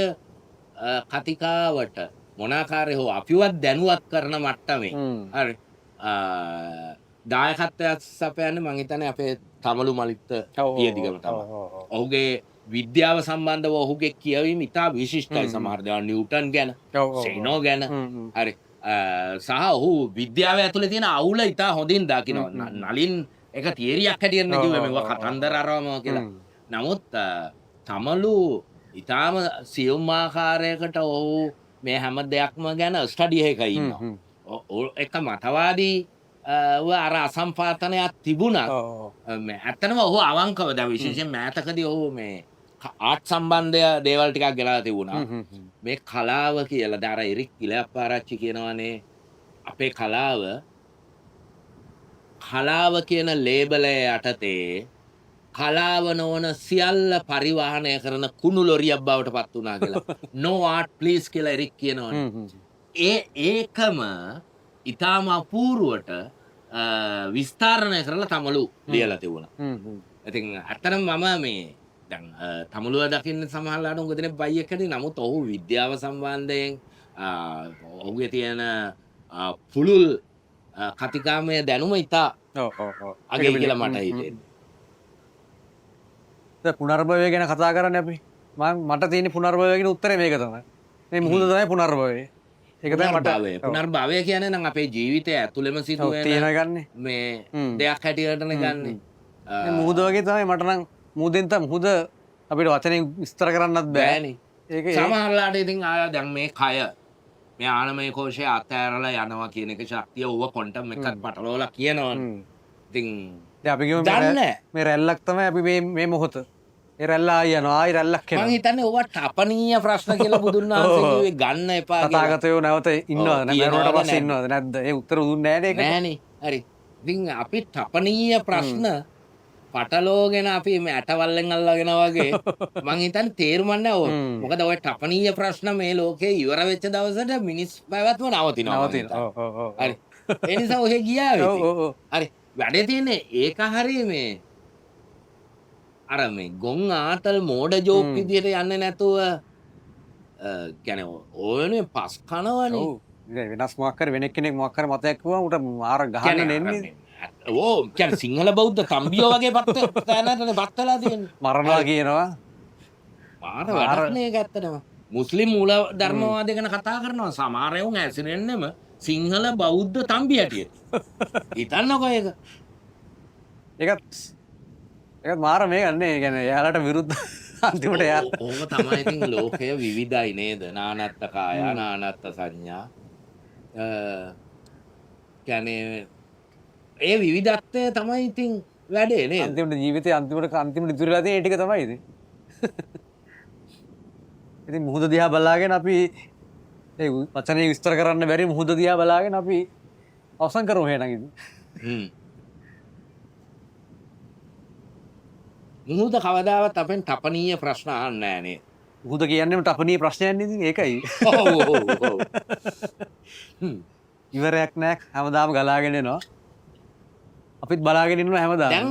කතිකාවට මොනාකාරය හෝ අපිවත් දැනුවත් කරන මට්ටමේ. හරි. දායකත්වයක් සපයන්නේ මං හිතන්නේ අපේ තමලු මලිත් පියදිගම තමයි. ඔහුගේ විද්‍යාව සම්බන්ධව ඔහුගේ කියවීම ඉතා විශිෂ්ටයි. සමහර දේවල් නිව්ටන් ගැන, සේනෝ ගැන. හරි. සහ ඔහු විද්‍යාව ඇතුලේ තියෙන අවුල ඉතා හොඳින් දකිනවා. නලින් එක තියරියක් හැටියට කිව්වේ මේවා කතන්දර අරවම කියලා. නමුත් තමලු ඉතාම සියුම් ආකාරයකට ඔහු මේ හැම දෙයක්ම ගැන ස්ටඩි එකක ඉන්නවා. එක මතවාදී අර අසම්පාතනයක් තිබුණත් ඇත්තනම ඔහු අවංකව දැන් විශේෂයෙන් මෑතකදී ඔහු මේ ආර්ට් සම්බන්ධය දේවල් ටිකක් ගෙනලා තිබුණා. මේ කලාව කියලා දාර එරික් ඉලයප්පාරච්චි කියනවානේ අපේ කලාව කියන ලේබලය යටතේ කලාව නොවන සියල්ල පරිවාහනය කරන කුණු ලොරියක් බවට පත් වුණා කියලා. no art please කියලා එරික් කියනවානේ. ඒකම ඉතාම අපූර්වට විස්තරණය කරලා තමලු ලියලා තිබුණා. ඉතින් අතරම මම මේ දැන් තමලුව දකින්න සමහරලාට උඟ දෙනෙක් බයියෙක් හැටි. නමුත් ඔහු විද්‍යාව සම්බන්ධයෙන් ඔහුගේ තියෙන පුළුල් කතිකාමය දැනුම ඉතා අගේ කියලා මට හිතෙන්නේ. දැන් පුනර්භවය ගැන කතා කරන්නේ අපි. මට තියෙන පුනර්භවය ගැන උත්තරේ මේක තමයි. මේ මුහුද තමයි පුනර්භවය. ඒක තමයි මට පුනර්භවය කියන්නේ නම් අපේ ජීවිතය ඇතුළෙම සිදුවෙන මේ දෙයක් හැටියටනේ ගන්නෙ. මේ මුහුද වගේ තමයි මට නම් මුහුද අපිට වචනෙන් විස්තර කරන්නත් බෑනේ. ඒක සමහරලාට ඉතින් දැන් මේ කය මේ ආනමය කෝෂය අතෑරලා යනවා කියන එක ශක්තිය ඕව ක්වොන්ටම් එකත් පටලවලා කියනවනේ. ඉතින් දැන් අපි කියමු මේ රැල්ලක් තමයි අපි මේ මොහොත. ඒ රැල්ල ආයි යනවා ආයි රැල්ලක් එනවා. මං හිතන්නේ ඕවා තපනීය ප්‍රශ්න කියලා බුදුන් වහන්සේ කිව්වේ ගන්න එපා කියලා. තථාගතයෝ නැවත ඉන්නවද නැරුණට පස්සේ ඉන්නවද නැද්ද? ඒ උත්තර දුන්නේ නැහැ නේද? නෑනේ. හරි. ඉතින් අපි තපනීය ප්‍රශ්න පටලෝගෙන අපි මේ ඇටවල්ලෙන් අල්ලගෙන වගේ මං හිතන්නේ තේරුම් නැහැ ඕක. මොකද ඔය තපනීය ප්‍රශ්න මේ ලෝකේ ඉවර වෙච්ච දවසට මිනිස් පැවැත්ම නවතිනවා. හරි. ඒ නිසා ඔහෙ ගියා වෙති. හරි. වැඩේ තියෙන්නේ ඒක හරිය මේ අර මේ ගොන් ආතල් මෝඩ ජෝක් විදියට යන්නේ නැතුව කියන්නේ ඕනේ පස් කනවනේ. වෙනස් මොකක් කර වෙන කෙනෙක් මොකක් කර මතයක් කිව්වම උට මාර ගහන්න එන්නේ. ඕ කියන්නේ සිංහල බෞද්ධ තම්බියෝ වගේ තැනටනේ පත් වෙලා තියෙන්නේ. මරනවා කියනවා. මාර වැඩක් නේ ඒක ඇත්තටම. මුස්ලිම් මූල ධර්මවාදය ගැන කතා කරනවා. සමහර එවුන් ඇසිරෙන්නෙම සිංහල බෞද්ධ තම්බි හැටියට. හිතන්නකෝ ඒක. ඒකත් මාර මේ ගන්නේ. කියන්නේ එයාලට විරුද්ධ අන්තිමට එයා. ඕක තමයි ඉතින් ලෝකය විවිධයි නේද? නානත්ත කාය නානත්ත සංඥා. කියන්නේ ඒ විවිධත්වය තමයි ඉතින් වැඩේ නේද? අන්තිමට ජීවිතේ අන්තිමට ඉතුරුලා තියෙන ඒ ටික තමයි ඉතින්. ඉතින් මුහුද දිහා බලාගෙන අපි ඒ වචනේ විස්තර කරන්න බැරි මුහුද දිහා බලාගෙන අපි අවසන් කරමු එහෙනම් ඉතින්. මුහුද කවදාවත් අපෙන් තපනීය ප්‍රශ්න අහන්නේ නැහැ නේ. මුහුද කියන්නේම තපනීය ප්‍රශ්නයක් නේ ඉතින් ඒකයි. ඔව්. ඉවරයක් නැහැ හැමදාම ගලාගෙන එනවා. අපිත් බලාගෙන ඉන්නවා හැමදාම. දැන්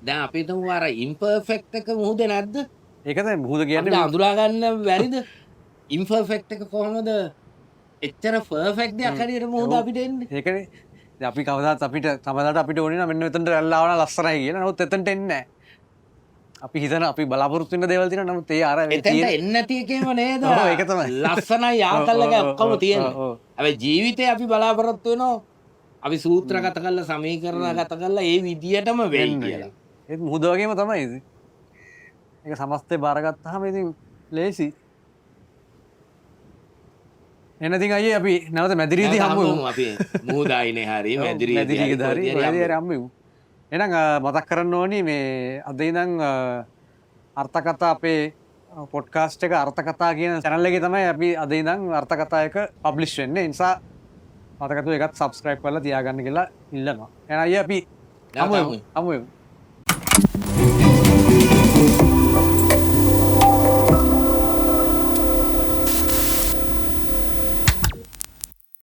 දැන් අපි හිතමු අර ඉම්පර්ෆෙක්ට් එක මුහුදේ නැද්ද? ඒකද මුහුද අපිට කියන්නේ අඳුරා ගන්න බැරිද? ඉම්පර්ෆෙක්ට් එක කොහොමද එච්චර පර්ෆෙක්ට් දෙයක් හරියට මුහුද අපිට එන්නේ? ඒකනේ දැන් අපි කවදාත් අපිට සමහරවිට අපිට ඕනේ නම් මෙන්න මෙතනට රැල්ල ආවන ලස්සනයි කියලා. නමුත් එතනට එන්නේ නැහැ. අපි හිතන අපි බලාපොරොත්තු වෙන දේවල් තියෙනවා. නමුත් ඒ අර එතෙන්ට එන්නේ නැති එකේම නේද? ඔව්, ඒක තමයි. ලස්සනයි ආකල්ලක ඔක්කොම තියෙනවා. ඔව්. හැබැයි ජීවිතේ අපි බලාපොරොත්තු වෙනවා අපි සූත්‍රගත කරලා සමීකරණගත කරලා ඒ විදියටම වෙයි කියලා. ඒත් මුහුද වගේම තමයි ඉතින්. ඒක සමස්තය බාරගත්තාම ඉතින් ලේසි. එනතින් අයියේ අපි නැවත මැදිරියේදී හම්බ වෙමු. අපි මුහුදායිනේ හරි මැදිරියේදී මැදිරියේදී හරි හම්බ වෙමු. එහෙනම් මතක් කරන්න ඕනි මේ අද ඉඳන් අර්ථකථා අපේ පොඩ්කාස්ට් එක අර්ථකථා කියන channel එකේ තමයි අපි අද ඉඳන් අර්ථකථා එක පබ්ලිෂ් වෙන්නේ. ඒ නිසා මතකතු එකත් subscribe කරලා තියාගන්න කියලා ඉල්ලනවා. එහෙනම් අයියේ අපි හමු වෙමු.